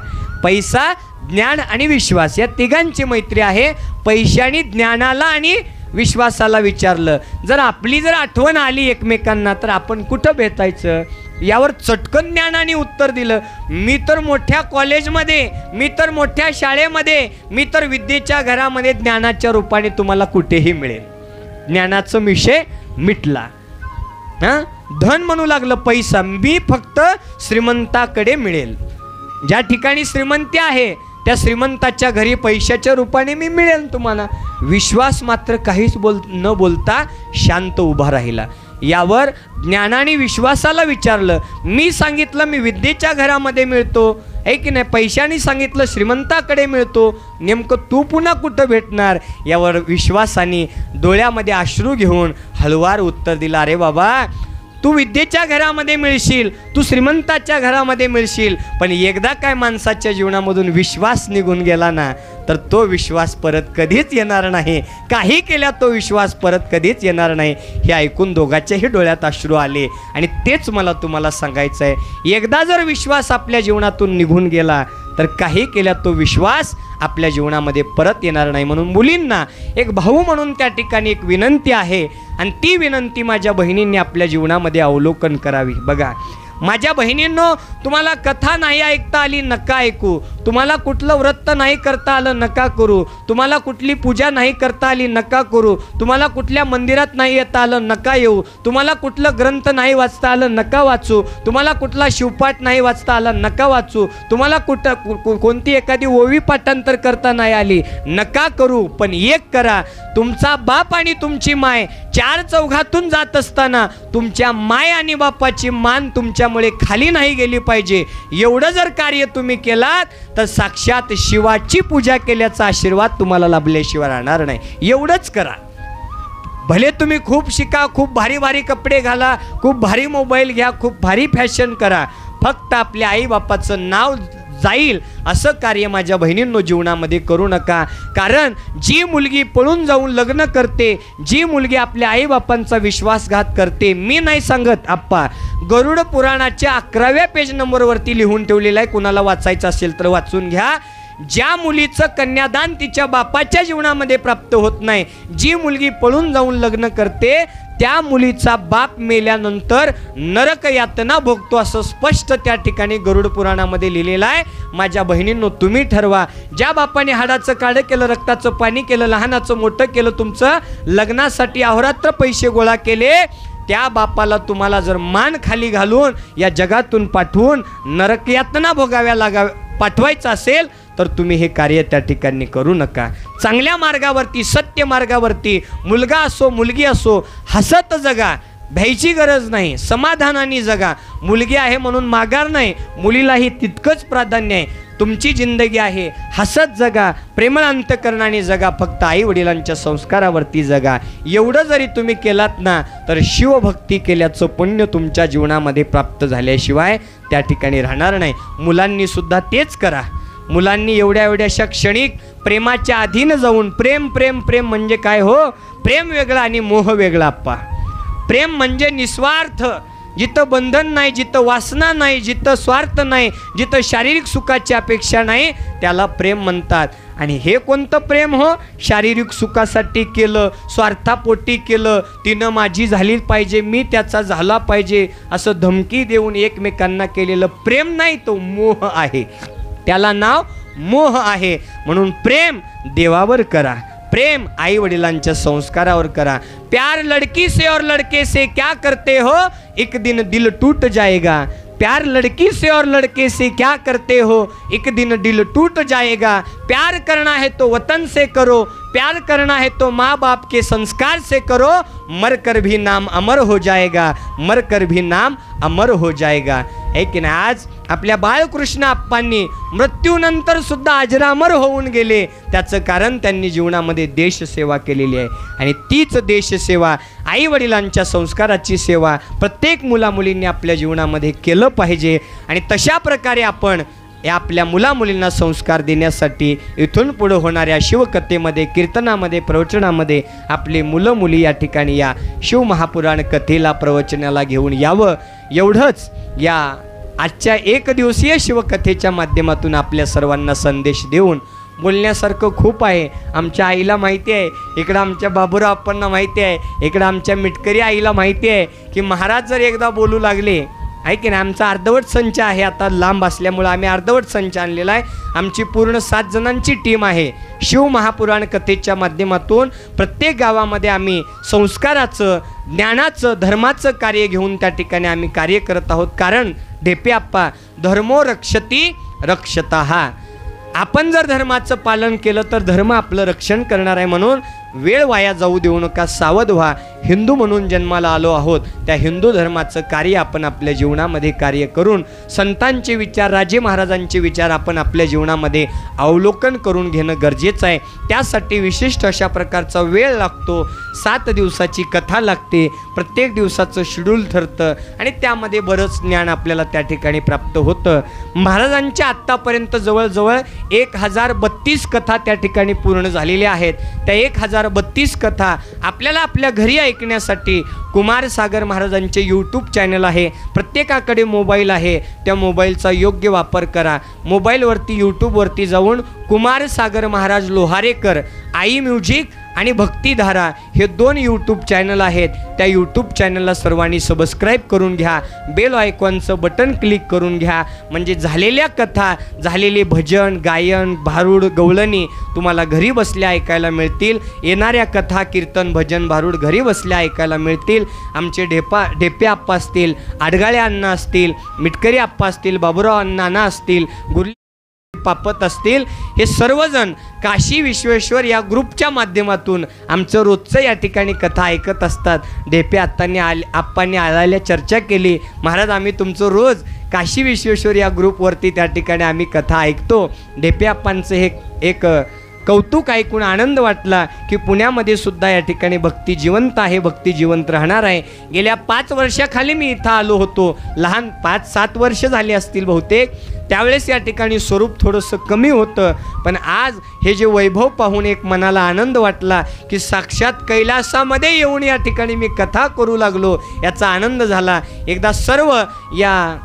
पैसा, ज्ञान आणि विश्वास या तिघांची मैत्री आहे. पैशाने ज्ञानाला आणि विश्वासाला विचारलं, जर आपली जर आठवण आली एकमेकांना तर आपण कुठं भेटायचं. यावर चटकन ज्ञानाने उत्तर दिलं, मी तर मोठ्या कॉलेजमध्ये, मी तर मोठ्या शाळेमध्ये, मी तर विद्येच्या घरामध्ये ज्ञानाच्या रूपाने तुम्हाला कुठेही मिळेल. ज्ञानाचा विषय मिटला. धन म्हणू लागलं पैसा, मी फक्त श्रीमंताकडे मिळेल. ज्या ठिकाणी श्रीमंती आहे त्या श्रीमंताच्या घरी पैशाच्या रूपाने मी मिळेल तुम्हाला. विश्वास मात्र काहीच न बोलता शांत उभा राहिला. यावर ज्ञानाने विश्वासाला विचारलं, मी सांगितलं मी विद्येच्या घरामध्ये मिळतो आहे की नाही, पैशाने सांगितलं श्रीमंताकडे मिळतो, नेमकं तू पुन्हा कुठं भेटणार. यावर विश्वासाने डोळ्यामध्ये अश्रू घेऊन हळुवार उत्तर दिलं, अरे बाबा, तू विद्येच्या घरामध्ये मिळशील, तू श्रीमंताच्या घरामध्ये मिळशील, पण एकदा काय माणसाच्या जीवनामधून विश्वास निघून गेला ना तर तो विश्वास परत कधीच येणार नाही. काही केल्या तो विश्वास परत कधीच येणार नाही. हे ऐकून दोघांच्याही डोळ्यात अश्रू आले आणि तेच मला तुम्हाला सांगायचं आहे. एकदा जर विश्वास आपल्या जीवनातून निघून गेला तर काही केल्या तो विश्वास आपल्या जीवनामध्ये परत येणार नाही. म्हणून मुलींना एक भाऊ म्हणून त्या ठिकाणी एक विनंती आहे आणि ती विनंती माझ्या बहिणींनी आपल्या जीवनामध्ये अवलोकन करावी. बघा, माझ्या बहिणींनो, तुम्हाला कथा नाही ऐकता आली नका ऐकू, तुम्हाला कुठलं व्रत नाही करता आलं नका करू, तुम्हाला कुठली पूजा नाही करता आली नका करू, तुम्हाला कुठल्या मंदिरात नाही येता आलं नका येऊ, तुम्हाला कुठलं ग्रंथ नाही वाचता आलं नका वाचू, तुम्हाला कुठला शिवपाठ नाही वाचता आला नका वाचू, तुम्हाला कोणती एखादी ओवी पाठांतर करता नाही आली नका करू, पण एक करा, तुमचा बाप आणि तुमची माय चार चौघातून जात असताना तुमच्या माय आणि बापाची मान तुमच्यामुळे खाली नाही गेली पाहिजे. एवढं जर कार्य तुम्ही केलात तर साक्षात शिवाची पूजा केल्याचा आशीर्वाद तुम्हाला लाभल्याशिवाय राहणार नाही. एवढंच करा. भले तुम्ही खूप शिका, खूप भारी भारी कपडे घाला, खूप भारी मोबाईल घ्या, खूप भारी फॅशन करा, फक्त आपल्या आईबापाचं नाव जाईल असं कार्य माझ्या बहिणींनो जीवनामध्ये करू नका. कारण जी मुलगी पळून जाऊन लग्न करते, जी मुलगी आपल्या आईबापांचा विश्वासघात करते, मी नाही सांगत आप्पा, गरुड पुराणाच्या 11व्या पेज नंबरवरती लिहून ठेवलेलं आहे, कुणाला वाचायचं असेल तर वाचून घ्या. ज्या मुलीचं कन्यादान तिच्या बापाच्या जीवनामध्ये प्राप्त होत नाही, जी मुलगी पळून जाऊन लग्न करते, त्या मुलीचा बाप मेल्यानंतर नरक यातना भोगतो असं स्पष्ट त्या ठिकाणी गरुड पुराणामध्ये लिहिलेलं आहे. माझ्या बहिणींनो, तुम्ही ठरवा. ज्या बापाने हाडाचं काढं केलं, रक्ताचं पाणी केलं, लहानाचं मोठं केलं, तुमचं लग्नासाठी अहोरात्र पैसे गोळा केले, त्या बापाला तुम्हाला जर मान खाली घालून या जगातून पाठवून नरक यातना भोगाव्या पाठवायचं असेल तर तुम्ही हे कार्य त्या ठिकाणी करू नका. चांगल्या मार्गावरती, सत्य मार्गावरती, मुलगा असो मुलगी असो, हसत जगा, भ्यायची गरज नाही, समाधानाने जगा. मुलगी आहे म्हणून माघार नाही, मुलीलाही तितकंच प्राधान्य आहे. तुमची जिंदगी आहे, हसत जगा, प्रेमळ अंतकरणाने जगा, फक्त आई वडिलांच्या संस्कारावरती जगा. एवढं जरी तुम्ही केलात ना तर शिवभक्ती केल्याचं पुण्य तुमच्या जीवनामध्ये प्राप्त झाल्याशिवाय त्या ठिकाणी राहणार नाही. मुलांनी सुद्धा तेच करा. मुलांनी एवढ्याशा क्षणिक प्रेमाच्या अधीन जाऊन, प्रेम प्रेम प्रेम म्हणजे काय हो, प्रेम वेगळा आणि मोह वेगळा आप्पा. प्रेम म्हणजे निस्वार्थ, जिथं बंधन नाही, जिथं वासना नाही, जिथं स्वार्थ नाही, जिथं शारीरिक सुखाची अपेक्षा नाही, त्याला प्रेम म्हणतात. आणि हे कोणतं प्रेम हो, शारीरिक सुखासाठी केलं, स्वार्थापोटी केलं, तिनं माझी झाली पाहिजे, मी त्याचा झाला पाहिजे असं धमकी देऊन एकमेकांना केलेलं प्रेम नाही, तो मोह आहे. त्याला नाव मोह आहे. म्हणून प्रेम देवावर करा, प्रेम आई वडिलांच्या संस्कारावर करा. प्यार लड़की से और लड़के से क्या करते हो, एक दिन दिल टूट जाएगा. प्यार लड़की से और लड़के से क्या करते हो, एक दिन दिल टूट जाएगा. प्यार करना है तो वतन से करो, प्यार करना है तो माँ बाप के संस्कार से करो, मर कर भी नाम अमर हो जाएगा, मर कर भी नाम अमर हो जाएगा. है की नाही. आज आपल्या बाळकृष्ण आप्पांनी मृत्यूनंतर सुद्धा अजरामर होऊन गेले. त्याचं कारण त्यांनी जीवनामध्ये देशसेवा केलेली आहे. आणि तीच देशसेवा, आई वडिलांच्या संस्काराची सेवा प्रत्येक मुलामुलींनी आपल्या जीवनामध्ये केलं पाहिजे. आणि तशा प्रकारे आपण या आपल्या मुलामुलींना संस्कार देण्यासाठी इथून पुढे होणाऱ्या शिवकथेमध्ये, कीर्तनामध्ये, प्रवचनामध्ये आपले मुलं मुली या ठिकाणी या शिवमहापुराण कथेला, प्रवचनाला घेऊन यावं. एवढंच या आजच्या एक दिवसीय शिवकथेच्या माध्यमातून आपल्या सर्वांना संदेश देऊन. बोलण्यासारखं खूप आहे. आमच्या आईला माहिती आहे, इकडं आमच्या बाबूराव आप्पांना माहिती आहे, इकडं आमच्या मिटकरी आईला माहिती आहे की महाराज जर एकदा बोलू लागले, आहे की नाही. आमचा अर्धवट संच आहे, आता लांब असल्यामुळं आम्ही अर्धवट संच आणलेला आहे. आमची पूर्ण 7 जणांची टीम आहे. शिव महापुराण कथेच्या माध्यमातून प्रत्येक गावामध्ये आम्ही संस्काराचं, ज्ञानाचं, धर्माचं कार्य घेऊन त्या ठिकाणी आम्ही कार्य करत आहोत. कारण ढेपे आप्पा, धर्मो रक्षती रक्षतः. आपण जर धर्माचं पालन केलं तर धर्म आपलं रक्षण करणार आहे. म्हणून वेळ वाया जाऊ देऊ नका, सावध व्हा. हिंदू म्हणून जन्माला आलो आहोत, त्या हिंदू धर्माचं कार्य आपण आपल्या जीवनामध्ये कार्य करून संतांचे विचार, राजे महाराजांचे विचार आपण आपल्या जीवनामध्ये अवलोकन करून घेणं गरजेचं आहे. त्यासाठी विशिष्ट अशा प्रकारचा वेळ लागतो. 7 दिवसाची कथा लागते, प्रत्येक दिवसाचं शेड्यूल ठरतं आणि त्यामध्ये बरंच ज्ञान आपल्याला त्या ठिकाणी प्राप्त होतं. महाराजांच्या आत्तापर्यंत जवळजवळ 1032 कथा त्या ठिकाणी पूर्ण झालेल्या आहेत. त्या 1032 कथा आपल्याला आपल्या घरी ऐकण्यासाठी कुमार सागर महाराजांचे यूट्यूब चॅनल आहे. प्रत्येकाकडे मोबाईल आहे, त्या मोबाईलचा योग्य वापर करा. मोबाईलवरती यूट्यूबवरती जाऊन कुमार सागर महाराज लोहारेकर, आई म्युझिक आणि भक्तिधारा हे 2 यूट्यूब चॅनल आहेत. त्या यूट्यूब चॅनलला सर्वांनी सबस्क्राईब करून घ्या. बेल आयकॉनचं बटन क्लिक करून घ्या. म्हणजे झालेल्या कथा, झालेले भजन, गायन, भारूड, गवळणी तुम्हाला घरी बसल्या ऐकायला मिळतील. येणाऱ्या कथा, कीर्तन, भजन, भारूड घरी बसल्या ऐकायला मिळतील. आमचे ढेपे आप्पा असतील, आडगाळे अण्णा असतील, मिटकरी आप्पा असतील, बाबूराव अण्णा असतील, गुरली पापत असतील, हे सर्वजण काशी विश्वेश्वर या ग्रुपच्या माध्यमातून आमचं रोजचं या ठिकाणी कथा ऐकत असतात. ढेपे आप्पांनी आल्याला चर्चा केली, महाराज आम्ही तुमचं रोज काशी विश्वेश्वर या ग्रुपवरती त्या ठिकाणी आम्ही कथा ऐकतो. ढेपे आप्पांचं हे एक कौतुक ऐकून आनंद वाटला की पुण्यामध्ये सुद्धा या ठिकाणी भक्ती जिवंत आहे, भक्ती जिवंत राहणार आहे. गेल्या 5 वर्षाखाली मी इथं आलो होतो, लहान 5-7 वर्ष झाली असतील बहुतेक. त्यावेळेस या ठिकाणी स्वरूप थोडंसं कमी होतं, पण आज हे जे वैभव पाहून एक मनाला आनंद वाटला की साक्षात कैलासामध्ये येऊन या ठिकाणी मी कथा करू लागलो, याचा आनंद झाला. एकदा सर्व या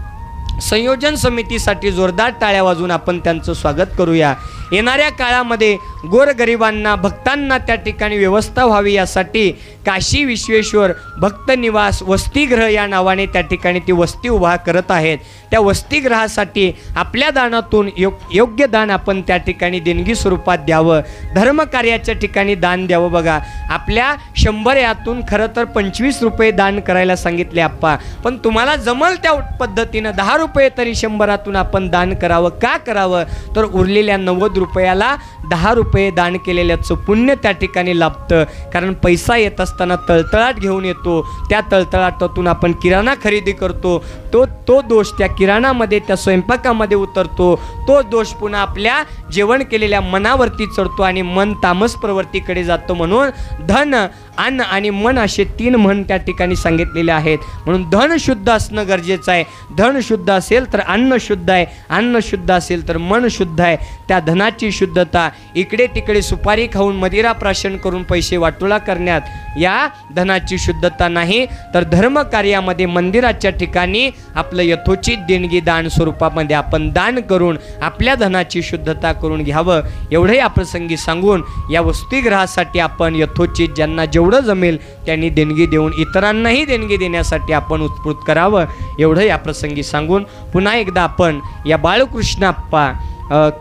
संयोजन समितीसाठी जोरदार टाळ्या वाजवून आपण त्यांचं स्वागत करूया. येणाऱ्या काळामध्ये गोरगरिबांना, भक्तांना त्या ठिकाणी व्यवस्था व्हावी यासाठी काशी विश्वेश्वर भक्त निवास वसतिगृह या नावाने त्या ठिकाणी ती वस्ती उभा करत आहेत. त्या वसतिगृहासाठी आपल्या दानातून योग्य दान आपण त्या ठिकाणी देणगी स्वरूपात द्यावं. धर्मकार्याच्या ठिकाणी दान द्यावं. बघा, आपल्या 100 यातून खरं तर 25 रुपये दान करायला सांगितले आप्पा, पण तुम्हाला जमल त्या पद्धतीनं 10 रुपये तरी 100तून आपण दान करावं. का करावं? तर उरलेल्या 90 रुपयाला 10 रुपये दान केलेल्याचं पुण्य त्या ठिकाणी लाभतं. कारण पैसा येत असताना तळतळाट घेऊन येतो, त्या तळतळाटातून आपण किराणा खरेदी करतो, तो दोष त्या किराणामध्ये, त्या स्वयंपाकामध्ये उतरतो. तो दोष पुन्हा आपल्या जेवण केलेल्या मनावरती चढतो आणि मन तामस प्रवृत्तीकडे जातो. म्हणून धन, अन्न आणि मन असे 3 म्हण त्या ठिकाणी सांगितलेले आहेत. म्हणून धन शुद्ध असणं गरजेचं आहे. धन शुद्ध असेल तर अन्न शुद्ध आहे, अन्न शुद्ध असेल तर मन शुद्ध आहे. त्या धनाची शुद्धता, इकडे तिकडे सुपारी खाऊन मदिरा प्राशन करून पैसे वाटोळा करण्यात या धनाची शुद्धता नाही. तर धर्मकार्यामध्ये मंदिराच्या ठिकाणी आपलं यथोचित देणगी दान स्वरूपामध्ये आपण दान करून आपल्या धनाची शुद्धता करून घ्यावं. एवढं या प्रसंगी सांगून या वसतिगृहासाठी आपण यथोचित ज्यांना जेवढं जमेल त्यांनी देणगी देऊन इतरांनाही देणगी देण्यासाठी आपण उत्स्फूर्त करावं. एवढं या प्रसंगी सांगून पुन्हा एकदा आपण या बाळकृष्णाप्पा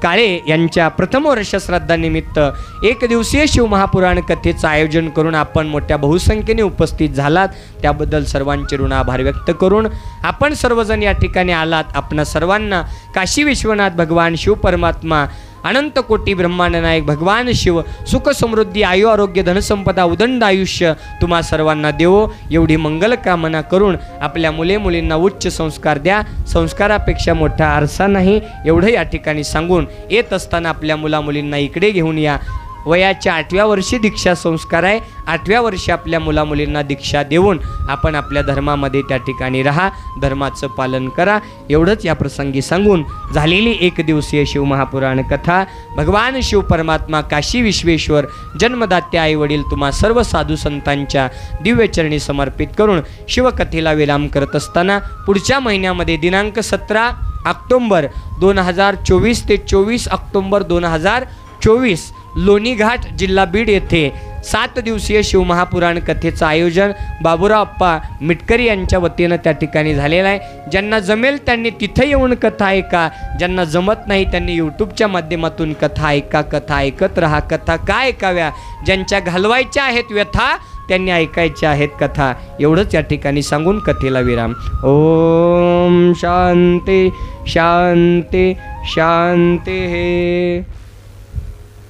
काळे यांच्या प्रथम वर्ष श्राद्धानिमित्त 1 दिवसीय शिवमहापुराण कथेचं आयोजन करून आपण मोठ्या बहुसंख्येने उपस्थित झालात, त्याबद्दल सर्वांचे ऋण आभार व्यक्त करून आपण सर्वजण या ठिकाणी आलात. आपणा सर्वांना काशी विश्वनाथ भगवान शिव परमात्मा, अनंत कोटी ब्रह्मांड नायक भगवान शिव सुख समृद्धी, आयु आरोग्य, धनसंपदा, उदंड आयुष्य तुम्हा सर्वांना देवो, एवढी मंगल कामना करून आपल्या मुलींना उच्च संस्कार द्या. संस्कारापेक्षा मोठा आरसा नाही, एवढं या ठिकाणी सांगून येत असताना आपल्या मुलींना इकडे घेऊन या. वयाच्या 8व्या वर्षी दीक्षा संस्कार आहे. 8व्या वर्षी आपल्या मुलींना दीक्षा देऊन आपण आपल्या धर्मामध्ये त्या ठिकाणी राहा, धर्माचं पालन करा. एवढंच या प्रसंगी सांगून झालेली 1 दिवसीय शिवमहापुराण कथा भगवान शिव परमात्मा काशी विश्वेश्वर जन्मदाते आई वडील तुम्हा सर्व साधू संतांच्या दिव्यचरणी समर्पित करून शिवकथेला विराम करत असताना पुढच्या महिन्यामध्ये दिनांक 17 ऑक्टोंबर 2024 ते 24 ऑक्टोंबर 2024 लोणीघाट जिल्हा बीड येथे 7 दिवसीय शिवमहापुराण कथेचं आयोजन बाबूराव अप्पा मिटकरी यांच्या वतीनं त्या ठिकाणी झालेलं आहे. ज्यांना जमेल त्यांनी तिथे येऊन कथा ऐका, ज्यांना जमत नाही त्यांनी यूट्यूबच्या माध्यमातून कथा ऐका. कथा ऐकत राहा. कथा काय ऐकाव्या? ज्यांच्या घालवायच्या आहेत व्यथा त्यांनी ऐकायच्या आहेत कथा. एवढंच या ठिकाणी सांगून कथेला विराम. ओम शांती शांती शांती.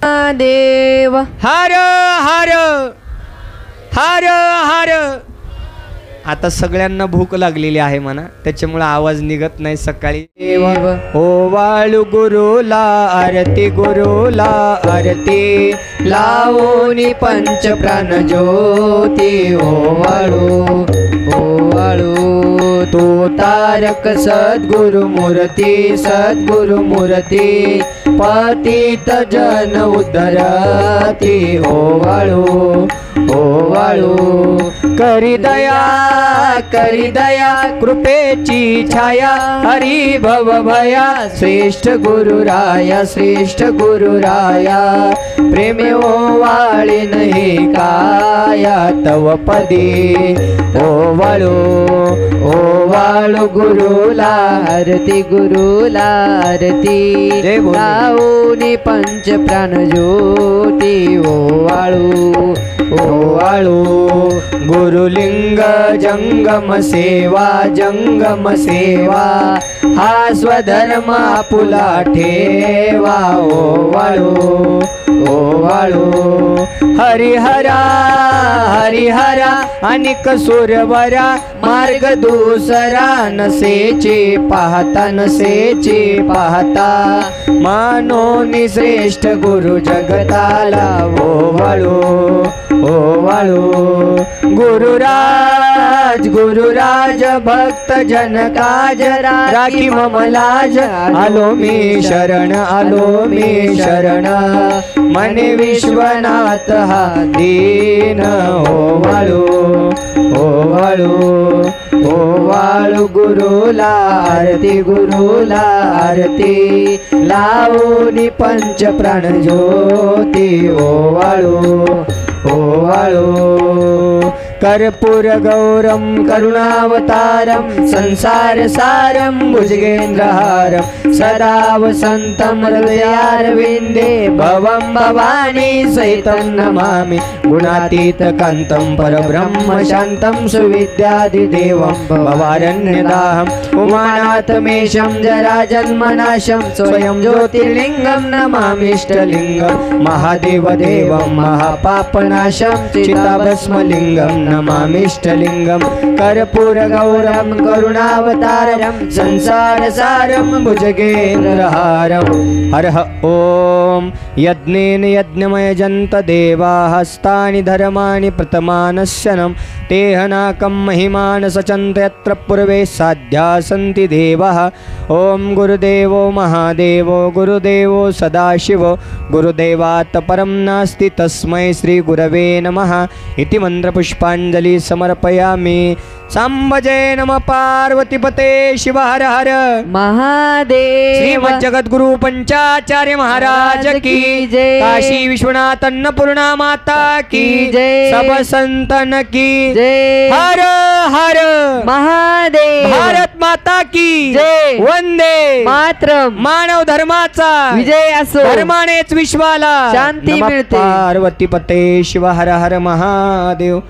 हे देव हर हर हर हर. आता सगळ्यांना भूक लागलेली आहे म्हणा, त्याच्यामुळे आवाज निघत नाही सकाळी. ओ वाळू गुरुला आरती, गुरुला आरती लावोनी पंच प्राण ज्योती. ओ वाळू तो तारक सद्गुरु मूर्ती, सद्गुरु मूर्ती पतित जन उद्धरती. ओ वाळू ओवाळू. करी दया कृपेची छाया हरी भव भया श्रेष्ठ गुरुराया श्रेष्ठ गुरुराया. प्रेमे ओवाळे नाही काया तव पदी. ओवाळू ओवाळू गुरुला आरती गुरुला आरती. जय बोले. लावूनी पंच प्राण ज्योती ओवाळू ओवाळू. गुरुलिंग जंगम सेवा जंगम सेवा हा स्वधर्म आपुला ठेवा. ओवाळू ओवाळू. हरिहरा हरिहरा अनिक सूर्यवरा मार्ग दुसरा नसेचे पाहता. मानोनी श्रेष्ठ गुरु जगताला ओवाळू ओवाळू. गुरुराज भक्त जन काज राखी मम लाज. आलो मी शरण मने विश्वनाथ हा दीन. ओवाळू ओवाळू ओवाळू गुरुला आरती. लावूनी पंच प्राण ज्योती ओवाळू ओवाळू. कर्पूर गौरम करुणावतारम संसार सारम भुजगेंद्रहारम सदा वसंतम हृदयारविंदे भवम भवानी सहितं नमामि. गुणातीत कांतं परब्रह्म शांतं सुविद्यादिदेवं भवारण्यदाहं उमानाथमेशं जराजन्मनाशं स्वयं ज्योतिर्लिंगं नमामिष्टलिंगं. महादेवदेवं महापापनाशं चिताभस्मलिंगं नमामिष्टलिंगं. कर्पूरगौरं करुणावतारं संसारसारं भुजगेन्द्रहारं. हरः ॐ. यज्ञेन यज्ञमयजन्त देवा हस्तानि धर्माणि प्रतमानश्यनं तेहनाकं महिमान सचन्त यत्र पूर्वे साध्या सन्ति देवः. ॐ गुरुदेवो महादेवो गुरुदेवो सदाशिवो गुरुदेवात् परं नास्ति तस्मै श्री गुरवे नमः इति मंत्रपुष्पांजलि समर्पयामि. सांबजय नम पार्वतीपते शिव हर हर महादेव. श्रीमज्जगद्गुरु पंचाचार्य महाराज की जय. काशी विश्वनाथ अन्नपूर्णा माता की जय. सब संतन की जय. हर हर महादेव. भारत माता की जय. वंदे मातरम. मानव धर्माचा विजय असो. धर्मानेच विश्वाला शांती नमः मिळते. पार्वतीपते शिव हर हर महादेव.